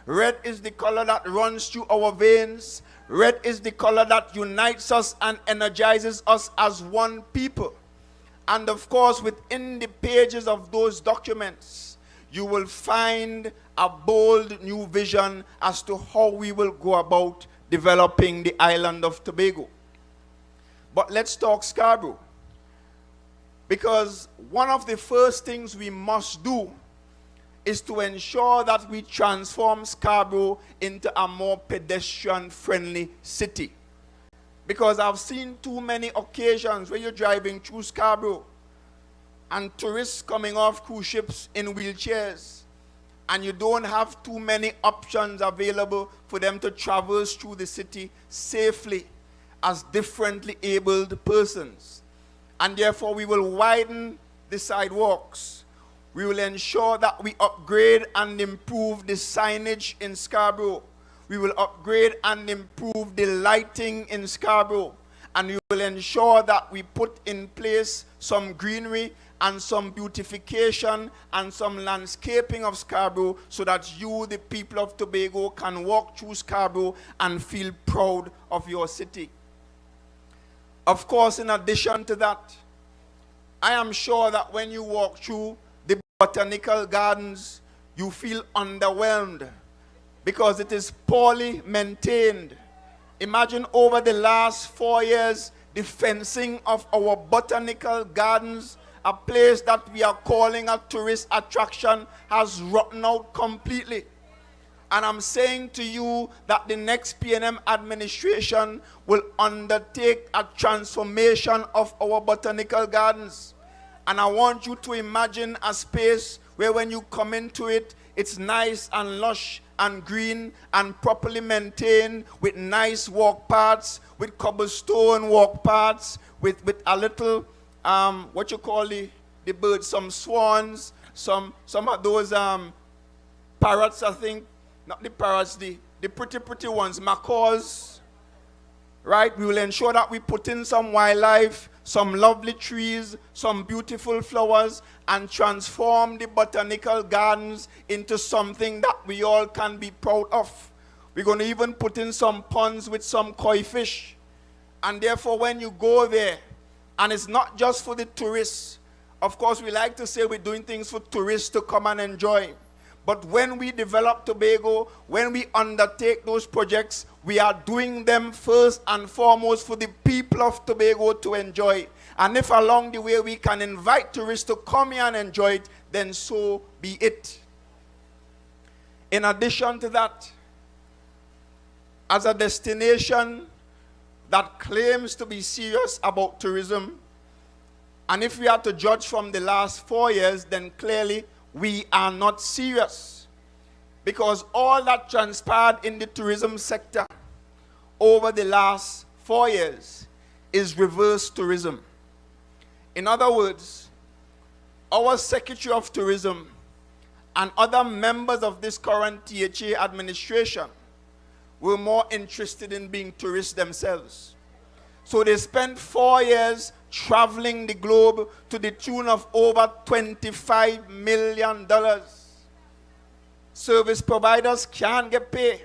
Red is the color that runs through our veins. Red is the color that unites us and energizes us as one people. And of course, within the pages of those documents, you will find a bold new vision as to how we will go about developing the island of Tobago. But let's talk Scarborough. Because one of the first things we must do is to ensure that we transform Scarborough into a more pedestrian-friendly city. Because I've seen too many occasions where you're driving through Scarborough and tourists coming off cruise ships in wheelchairs, and you don't have too many options available for them to traverse through the city safely as differently abled persons. And therefore we will widen the sidewalks. We will ensure that we upgrade and improve the signage in Scarborough. We will upgrade and improve the lighting in Scarborough. and we will ensure that we put in place some greenery and some beautification and some landscaping of Scarborough so that you, the people of Tobago, can walk through Scarborough and feel proud of your city. Of course, in addition to that, I am sure that when you walk through the botanical gardens, you feel underwhelmed because it is poorly maintained. Imagine over the last 4 years, the fencing of our botanical gardens, a place that we are calling a tourist attraction, has rotten out completely. And I'm saying to you that the next PNM administration will undertake a transformation of our botanical gardens. And I want you to imagine a space where when you come into it, it's nice and lush and green and properly maintained, with nice walk paths, with cobblestone walk paths, with a little what you call the birds, some swans, some of those parrots, I think, not the parrots, the pretty ones, macaws, right? We will ensure that we put in some wildlife, some lovely trees, some beautiful flowers, and transform the botanical gardens into something that we all can be proud of. We're going to even put in some ponds with some koi fish. And therefore, when you go there, and it's not just for the tourists. Of course, we like to say we're doing things for tourists to come and enjoy. But when we develop Tobago, when we undertake those projects, we are doing them first and foremost for the people of Tobago to enjoy. And if along the way we can invite tourists to come here and enjoy it, then so be it. In addition to that, as a destination that claims to be serious about tourism, and if we are to judge from the last 4 years, then clearly we are not serious. Because all that transpired in the tourism sector over the last 4 years is reverse tourism. In other words, our Secretary of Tourism and other members of this current THA administration were more interested in being tourists themselves. So they spent 4 years traveling the globe to the tune of over $25 million. Service providers can't get paid.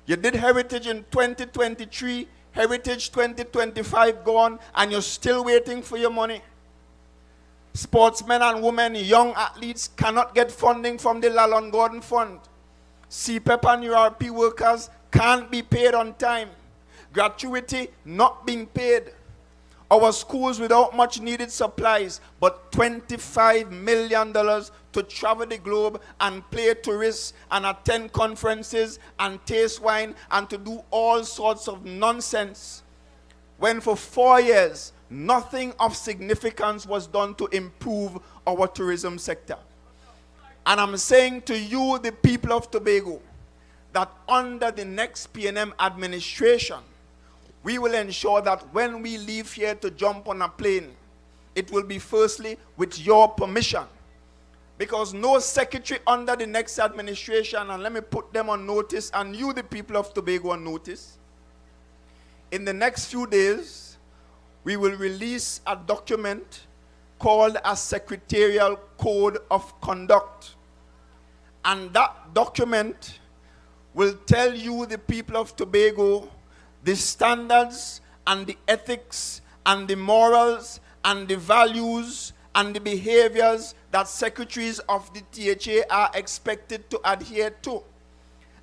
You did Heritage in 2023, Heritage 2025 gone, and you're still waiting for your money. Sportsmen and women, young athletes cannot get funding from the Lalon Gordon Fund. CPEP and URP workers can't be paid on time. Gratuity not being paid. Our schools without much needed supplies, but $25 million to travel the globe and play tourists and attend conferences and taste wine and to do all sorts of nonsense. When for 4 years, nothing of significance was done to improve our tourism sector. And I'm saying to you, the people of Tobago, that under the next PNM administration, we will ensure that when we leave here to jump on a plane, it will be firstly with your permission. Because no secretary under the next administration, and let me put them on notice, and you, the people of Tobago, on notice, in the next few days, we will release a document called a Secretarial Code of Conduct. And that document will tell you, the people of Tobago, the standards and the ethics and the morals and the values and the behaviors that secretaries of the THA are expected to adhere to.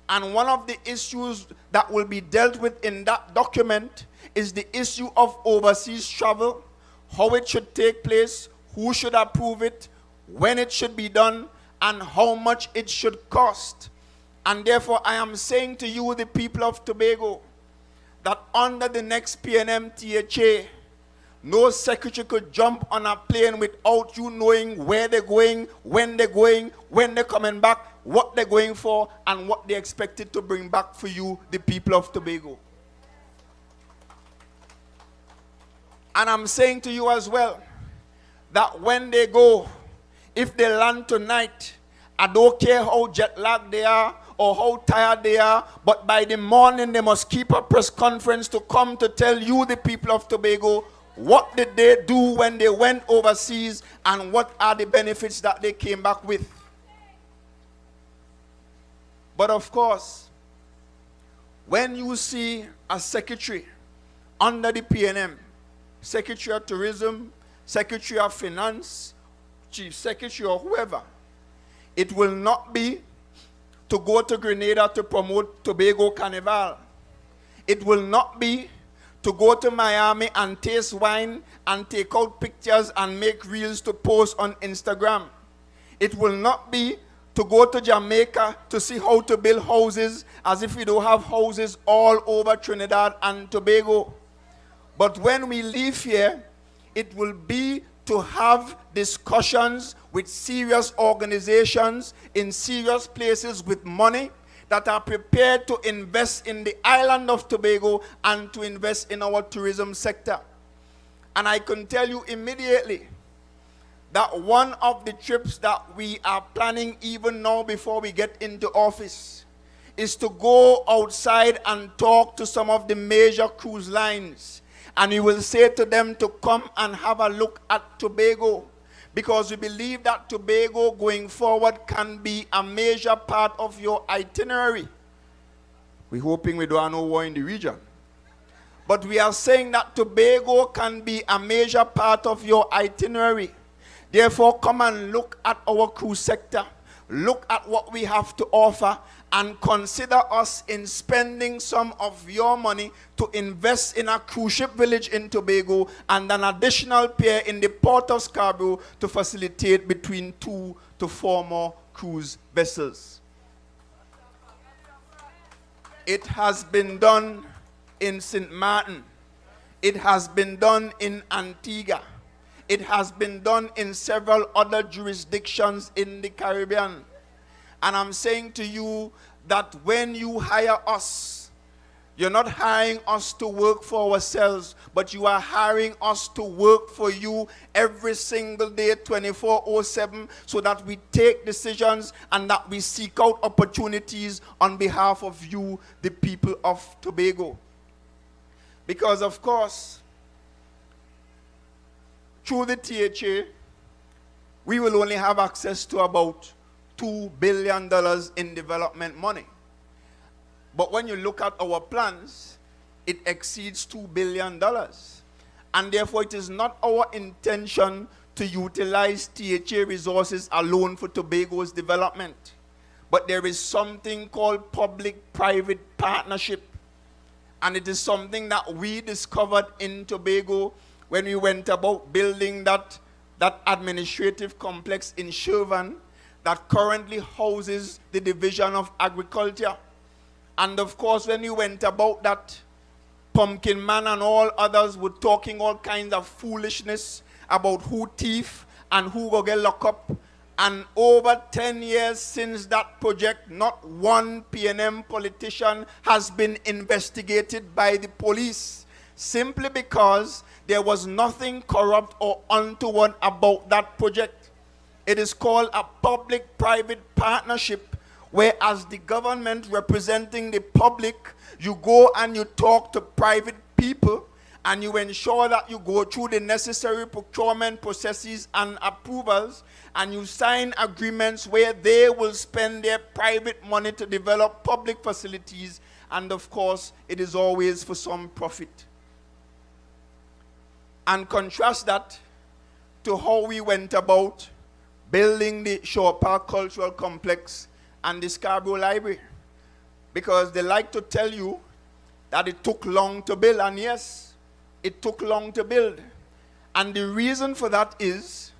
And one of the issues that will be dealt with in that document is the issue of overseas travel, how it should take place, who should approve it, when it should be done, and how much it should cost. And therefore, I am saying to you, the people of Tobago, that under the next PNM-THA, no secretary could jump on a plane without you knowing where they're going, when they're coming back, what they're going for, and what they're expected to bring back for you, the people of Tobago. And I'm saying to you as well, that when they go, if they land tonight, I don't care how jet lagged they are, or how tired they are, but by the morning they must keep a press conference to come to tell you, the people of Tobago, what did they do when they went overseas and what are the benefits that they came back with. But of course, when you see a secretary under the PNM, Secretary of Tourism, Secretary of Finance, Chief Secretary or whoever, it will not be to go to Grenada to promote Tobago Carnival. It will not be to go to Miami and taste wine and take out pictures and make reels to post on Instagram. It will not be to go to Jamaica to see how to build houses as if we don't have houses all over Trinidad and Tobago. But when we leave here, it will be to have discussions with serious organizations in serious places with money that are prepared to invest in the island of Tobago and to invest in our tourism sector. And I can tell you immediately that one of the trips that we are planning even now before we get into office is to go outside and talk to some of the major cruise lines. And we will say to them to come and have a look at Tobago, because we believe that Tobago going forward can be a major part of your itinerary. We're hoping we don't have no war in the region. But we are saying that Tobago can be a major part of your itinerary. Therefore, come and look at our cruise sector. Look at what we have to offer and consider us in spending some of your money to invest in a cruise ship village in Tobago and an additional pier in the port of Scarborough to facilitate between 2 to 4 more cruise vessels. It has been done in St. Martin. It has been done in Antigua. It has been done in several other jurisdictions in the Caribbean. And I'm saying to you that when you hire us, you're not hiring us to work for ourselves, but you are hiring us to work for you every single day, 24/7, so that we take decisions and that we seek out opportunities on behalf of you, the people of Tobago. Because, of course, through the THA, we will only have access to about $2 billion in development money. But when you look at our plans, it exceeds $2 billion. And therefore, it is not our intention to utilize THA resources alone for Tobago's development. But there is something called public-private partnership. And it is something that we discovered in Tobago when we went about building that administrative complex in Shervan that currently houses the Division of Agriculture. And of course, when we went about that, Pumpkin Man and all others were talking all kinds of foolishness about who thief and who go get locked up. And over 10 years since that project, not one PNM politician has been investigated by the police, simply because there was nothing corrupt or untoward about that project. It is called a public-private partnership, where as the government representing the public, you go and you talk to private people and you ensure that you go through the necessary procurement processes and approvals, and you sign agreements where they will spend their private money to develop public facilities, and of course, it is always for some profit. And contrast that to how we went about building the Shore Park Cultural Complex and the Scarborough Library. Because they like to tell you that it took long to build, and yes, it took long to build. And the reason for that is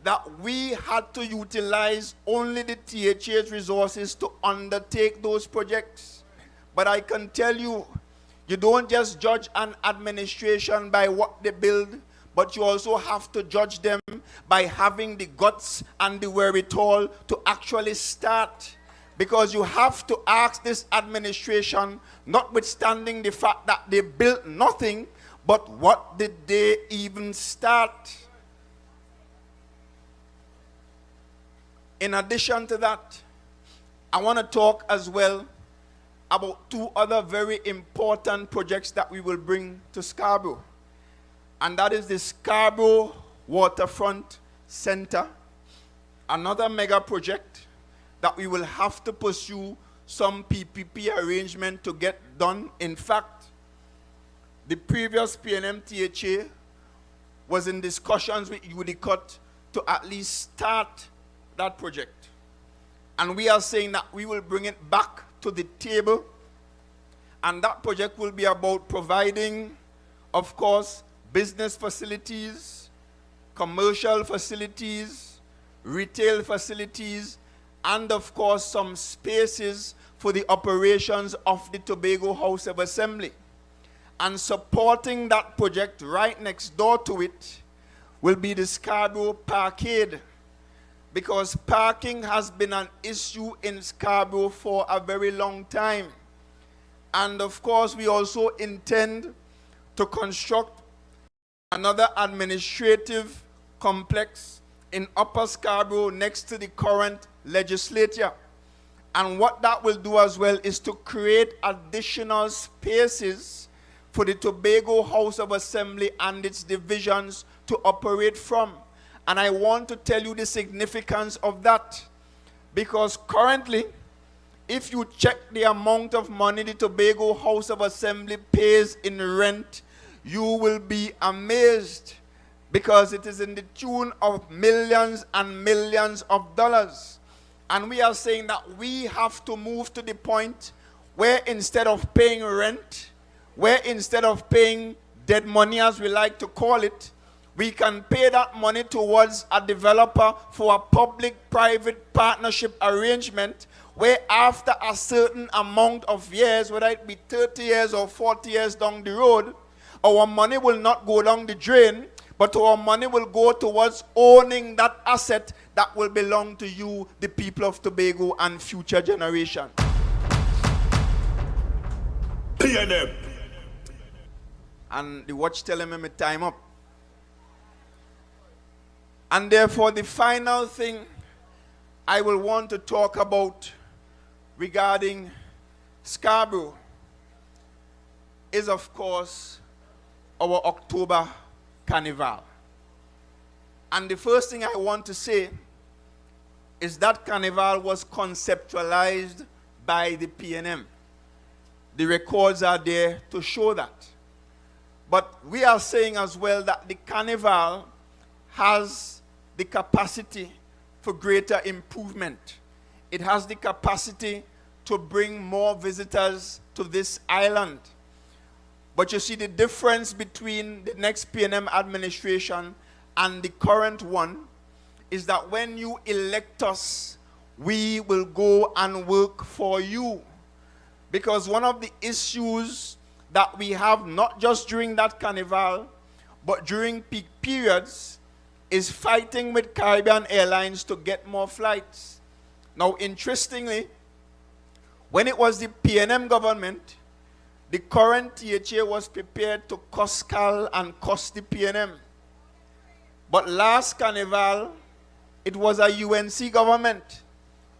that we had to utilize only the THA's resources to undertake those projects. But I can tell you, you don't just judge an administration by what they build, but you also have to judge them by having the guts and the wherewithal to actually start. Because you have to ask this administration, notwithstanding the fact that they built nothing, but what did they even start? In addition to that, I want to talk as well about two other very important projects that we will bring to Scarborough. And that is the Scarborough Waterfront Center, another mega project that we will have to pursue some PPP arrangement to get done. In fact, the previous PNM-THA was in discussions with UDCOT to at least start that project. And we are saying that we will bring it back to the table, and that project will be about providing, of course, business facilities, commercial facilities, retail facilities, and of course some spaces for the operations of the Tobago House of Assembly. And supporting that project right next door to it will be the Scarborough Parkade, because parking has been an issue in Scarborough for a very long time. And of course, we also intend to construct another administrative complex in Upper Scarborough next to the current legislature. And what that will do as well is to create additional spaces for the Tobago House of Assembly and its divisions to operate from. And I want to tell you the significance of that, because currently, if you check the amount of money the Tobago House of Assembly pays in rent, you will be amazed, because it is in the tune of millions and millions of dollars. And we are saying that we have to move to the point where instead of paying rent, where instead of paying dead money, as we like to call it, we can pay that money towards a developer for a public-private partnership arrangement, where after a certain amount of years, whether it be 30 years or 40 years down the road, our money will not go down the drain, but our money will go towards owning that asset that will belong to you, the people of Tobago, and future generations. PNM. And the watch telling me my time up. And therefore, the final thing I will want to talk about regarding Scarborough is, of course, our October Carnival. And the first thing I want to say is that Carnival was conceptualized by the PNM. The records are there to show that. But we are saying as well that the Carnival has the capacity for greater improvement. It has the capacity to bring more visitors to this island. But you see, the difference between the next PNM administration and the current one is that when you elect us, we will go and work for you. Because one of the issues that we have, not just during that carnival, but during peak periods, is fighting with Caribbean Airlines to get more flights. Now, interestingly, when it was the PNM government, the current THA was prepared to cost CAL and cost the PNM. But last carnival, it was a UNC government,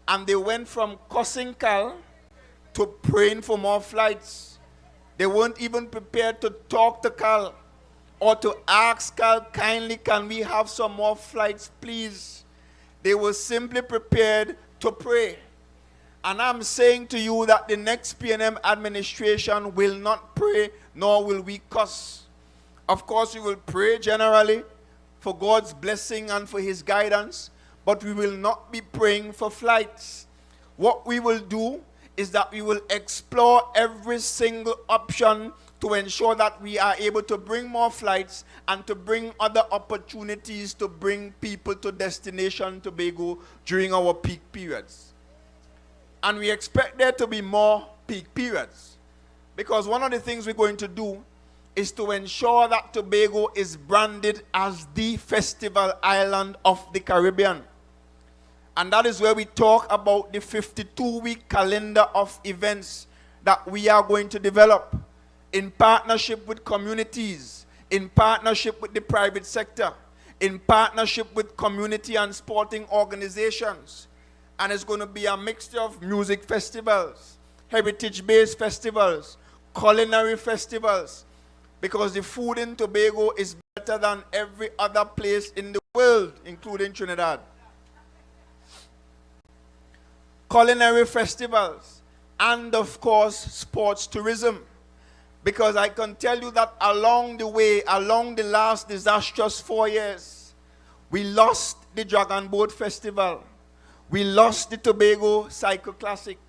and they went from costing CAL to praying for more flights. They weren't even prepared to talk to CAL or to ask CAL, kindly, can we have some more flights, please? They were simply prepared to pray. And I'm saying to you that the next PNM administration will not pray, nor will we cuss. Of course, we will pray generally for God's blessing and for his guidance, but we will not be praying for flights. What we will do is that we will explore every single option to ensure that we are able to bring more flights and to bring other opportunities to bring people to destination Tobago during our peak periods. And we expect there to be more peak periods, because one of the things we're going to do is to ensure that Tobago is branded as the festival island of the Caribbean. And that is where we talk about the 52-week calendar of events that we are going to develop in partnership with communities, in partnership with the private sector, in partnership with community and sporting organizations. And it's going to be a mixture of music festivals, heritage-based festivals, culinary festivals, because the food in Tobago is better than every other place in the world, including Trinidad. Culinary festivals, and of course, sports tourism. Because I can tell you that along the way, along the last disastrous 4 years, we lost the Dragon Boat Festival. We lost the Tobago Cycle Classic.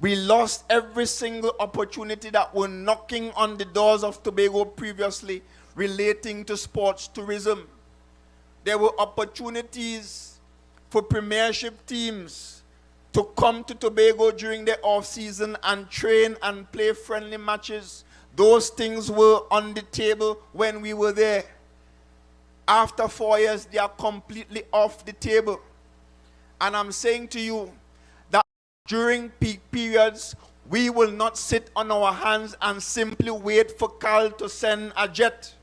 We lost every single opportunity that were knocking on the doors of Tobago previously relating to sports tourism. There were opportunities for premiership teams to come to Tobago during the off-season and train and play friendly matches. Those things were on the table when we were there. After 4 years, they are completely off the table. And I'm saying to you that during peak periods, we will not sit on our hands and simply wait for Cal to send a jet.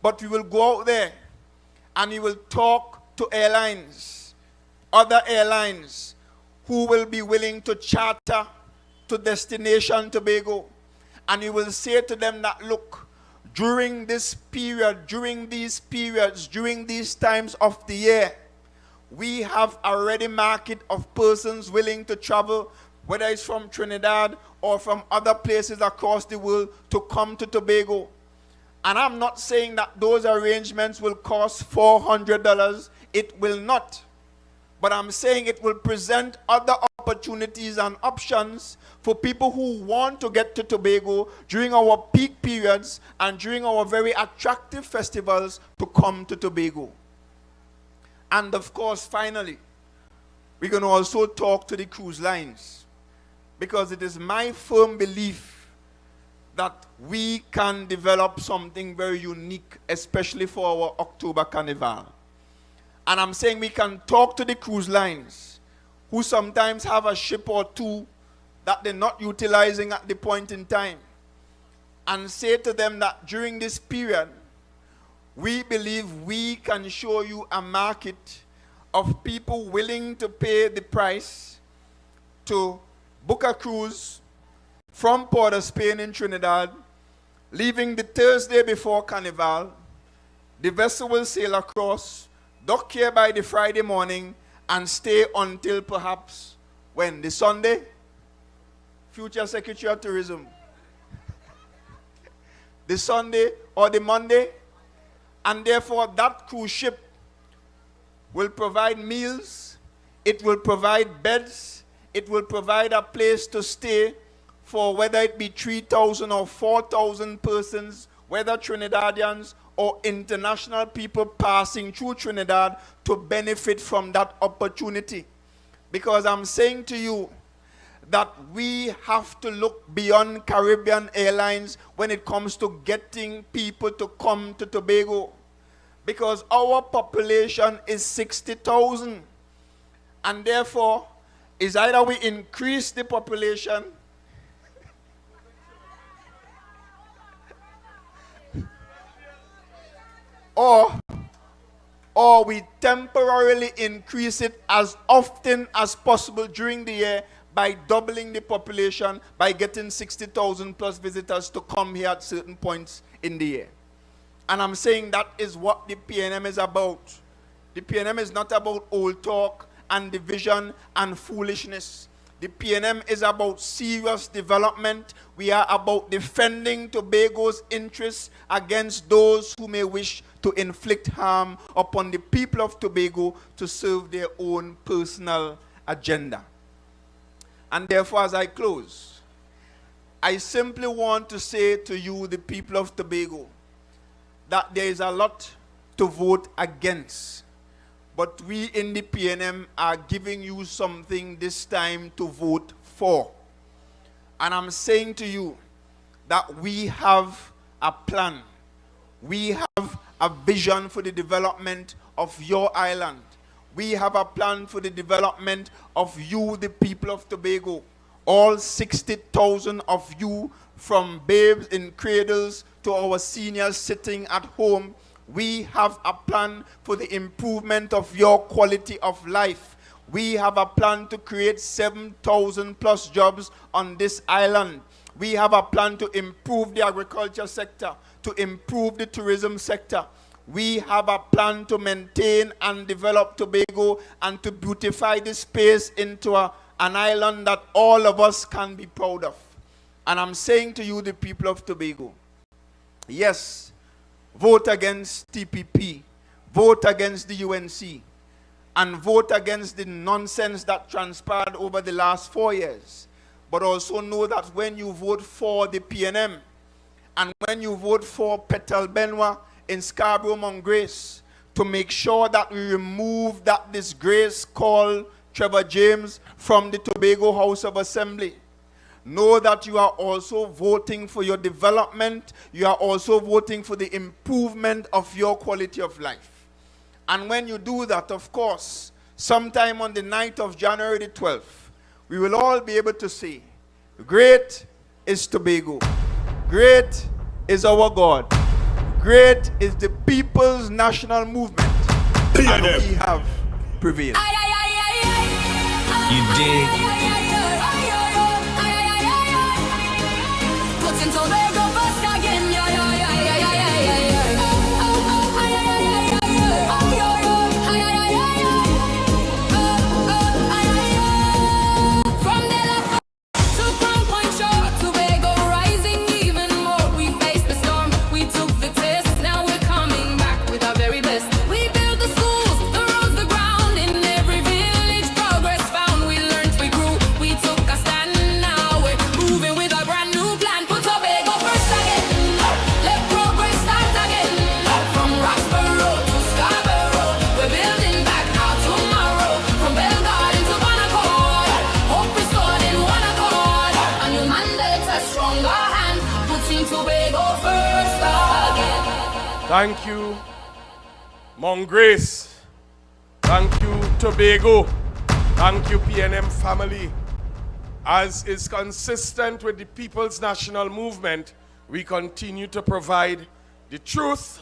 But we will go out there and we will talk to airlines, other airlines, who will be willing to charter to Destination Tobago. And we will say to them that, look, during this period, during these periods, during these times of the year, we have a ready market of persons willing to travel, whether it's from Trinidad or from other places across the world, to come to Tobago. And I'm not saying that those arrangements will cost $400. It will not. But I'm saying it will present other opportunities and options for people who want to get to Tobago during our peak periods and during our very attractive festivals to come to Tobago. And of course, finally, we're going to also talk to the cruise lines, because it is my firm belief that we can develop something very unique, especially for our October Carnival. And I'm saying we can talk to the cruise lines who sometimes have a ship or two that they're not utilizing at the point in time, and say to them that during this period, we believe we can show you a market of people willing to pay the price to book a cruise from Port of Spain in Trinidad, leaving the Thursday before Carnival. The vessel will sail across, dock here by the Friday morning, and stay until perhaps, when? The Sunday? Future Secretary of Tourism. The Sunday or the Monday? And therefore, that cruise ship will provide meals, it will provide beds, it will provide a place to stay for whether it be 3,000 or 4,000 persons, whether Trinidadians or international people passing through Trinidad, to benefit from that opportunity. Because I'm saying to you that we have to look beyond Caribbean Airlines when it comes to getting people to come to Tobago. Because our population is 60,000. And therefore, is either we increase the population or we temporarily increase it as often as possible during the year by doubling the population, by getting 60,000 plus visitors to come here at certain points in the year. And I'm saying that is what the PNM is about. The PNM is not about old talk and division and foolishness. The PNM is about serious development. We are about defending Tobago's interests against those who may wish to inflict harm upon the people of Tobago to serve their own personal agenda. And therefore, as I close, I simply want to say to you, the people of Tobago, that there is a lot to vote against. But we in the PNM are giving you something this time to vote for. And I'm saying to you that we have a plan. We have a vision for the development of your island. We have a plan for the development of you, the people of Tobago. All 60,000 of you, from babes in cradles to our seniors sitting at home. We have a plan for the improvement of your quality of life. We have a plan to create 7,000 plus jobs on this island. We have a plan to improve the agriculture sector, to improve the tourism sector. We have a plan to maintain and develop Tobago and to beautify this space into an island that all of us can be proud of. And I'm saying to you, the people of Tobago, yes, vote against TPP, vote against the UNC, and vote against the nonsense that transpired over the last 4 years. But also know that when you vote for the PNM, and when you vote for Petal Benoit in Scarborough, Mount Grace, to make sure that we remove that disgrace called Trevor James from the Tobago House of Assembly, know that you are also voting for your development. You are also voting for the improvement of your quality of life. And when you do that, of course, sometime on the night of January the 12th, we will all be able to say, great is Tobago. Great is our God. Great is the people's national movement. And we have prevailed. You dig? Putting Tobago first again, yeah, yeah, yeah, yeah, yeah, yeah, yeah, yeah. From the to Crown Point Shore, Tobago rising even more. We faced the storm, we took the test. Now we're coming back with our very best. We built the schools, the roads, the ground. In every village, progress found. We learned, we grew, we took a stand. Now we're moving with a brand new plan. Put Tobago first again. Let progress start again. From Roxborough to Scarborough, we're building back our tomorrow. From Belgarden to Banaccord, hope restored in one accord. A new mandate, a stronger hand, putting Tobago first again. Thank you, Mount Grace. Thank you, Tobago. Thank you, PNM family. As is consistent with the People's National Movement, we continue to provide the truth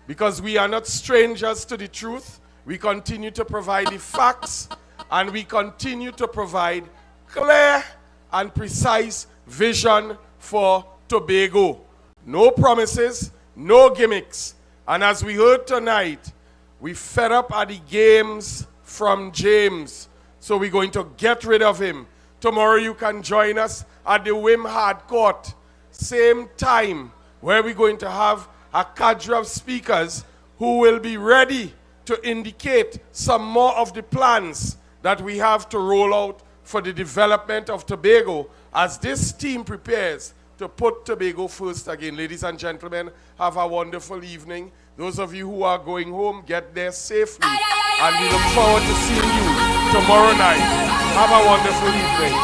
because we are not strangers to the truth. We continue to provide the facts, and we continue to provide clear and precise vision for Tobago. No promises, no gimmicks. And as we heard tonight, we fed up at the games from James. So we're going to get rid of him. Tomorrow you can join us at the Wim Hard Court. Same time, where we're going to have a cadre of speakers who will be ready to indicate some more of the plans that we have to roll out for the development of Tobago as this team prepares to put Tobago first again. Ladies and gentlemen, have a wonderful evening. Those of you who are going home, get there safely. And we look forward to seeing you tomorrow night. Have a wonderful evening.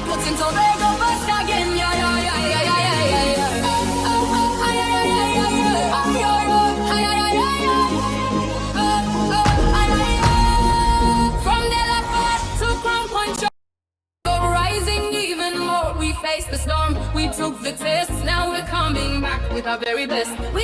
Putting Tobago first again, yeah, yeah, yeah, yeah, yeah, yeah, yeah. From Delaford to Crown Point Shore, rising even more. We faced the storm, we took the test. Now we're coming back with our very best. We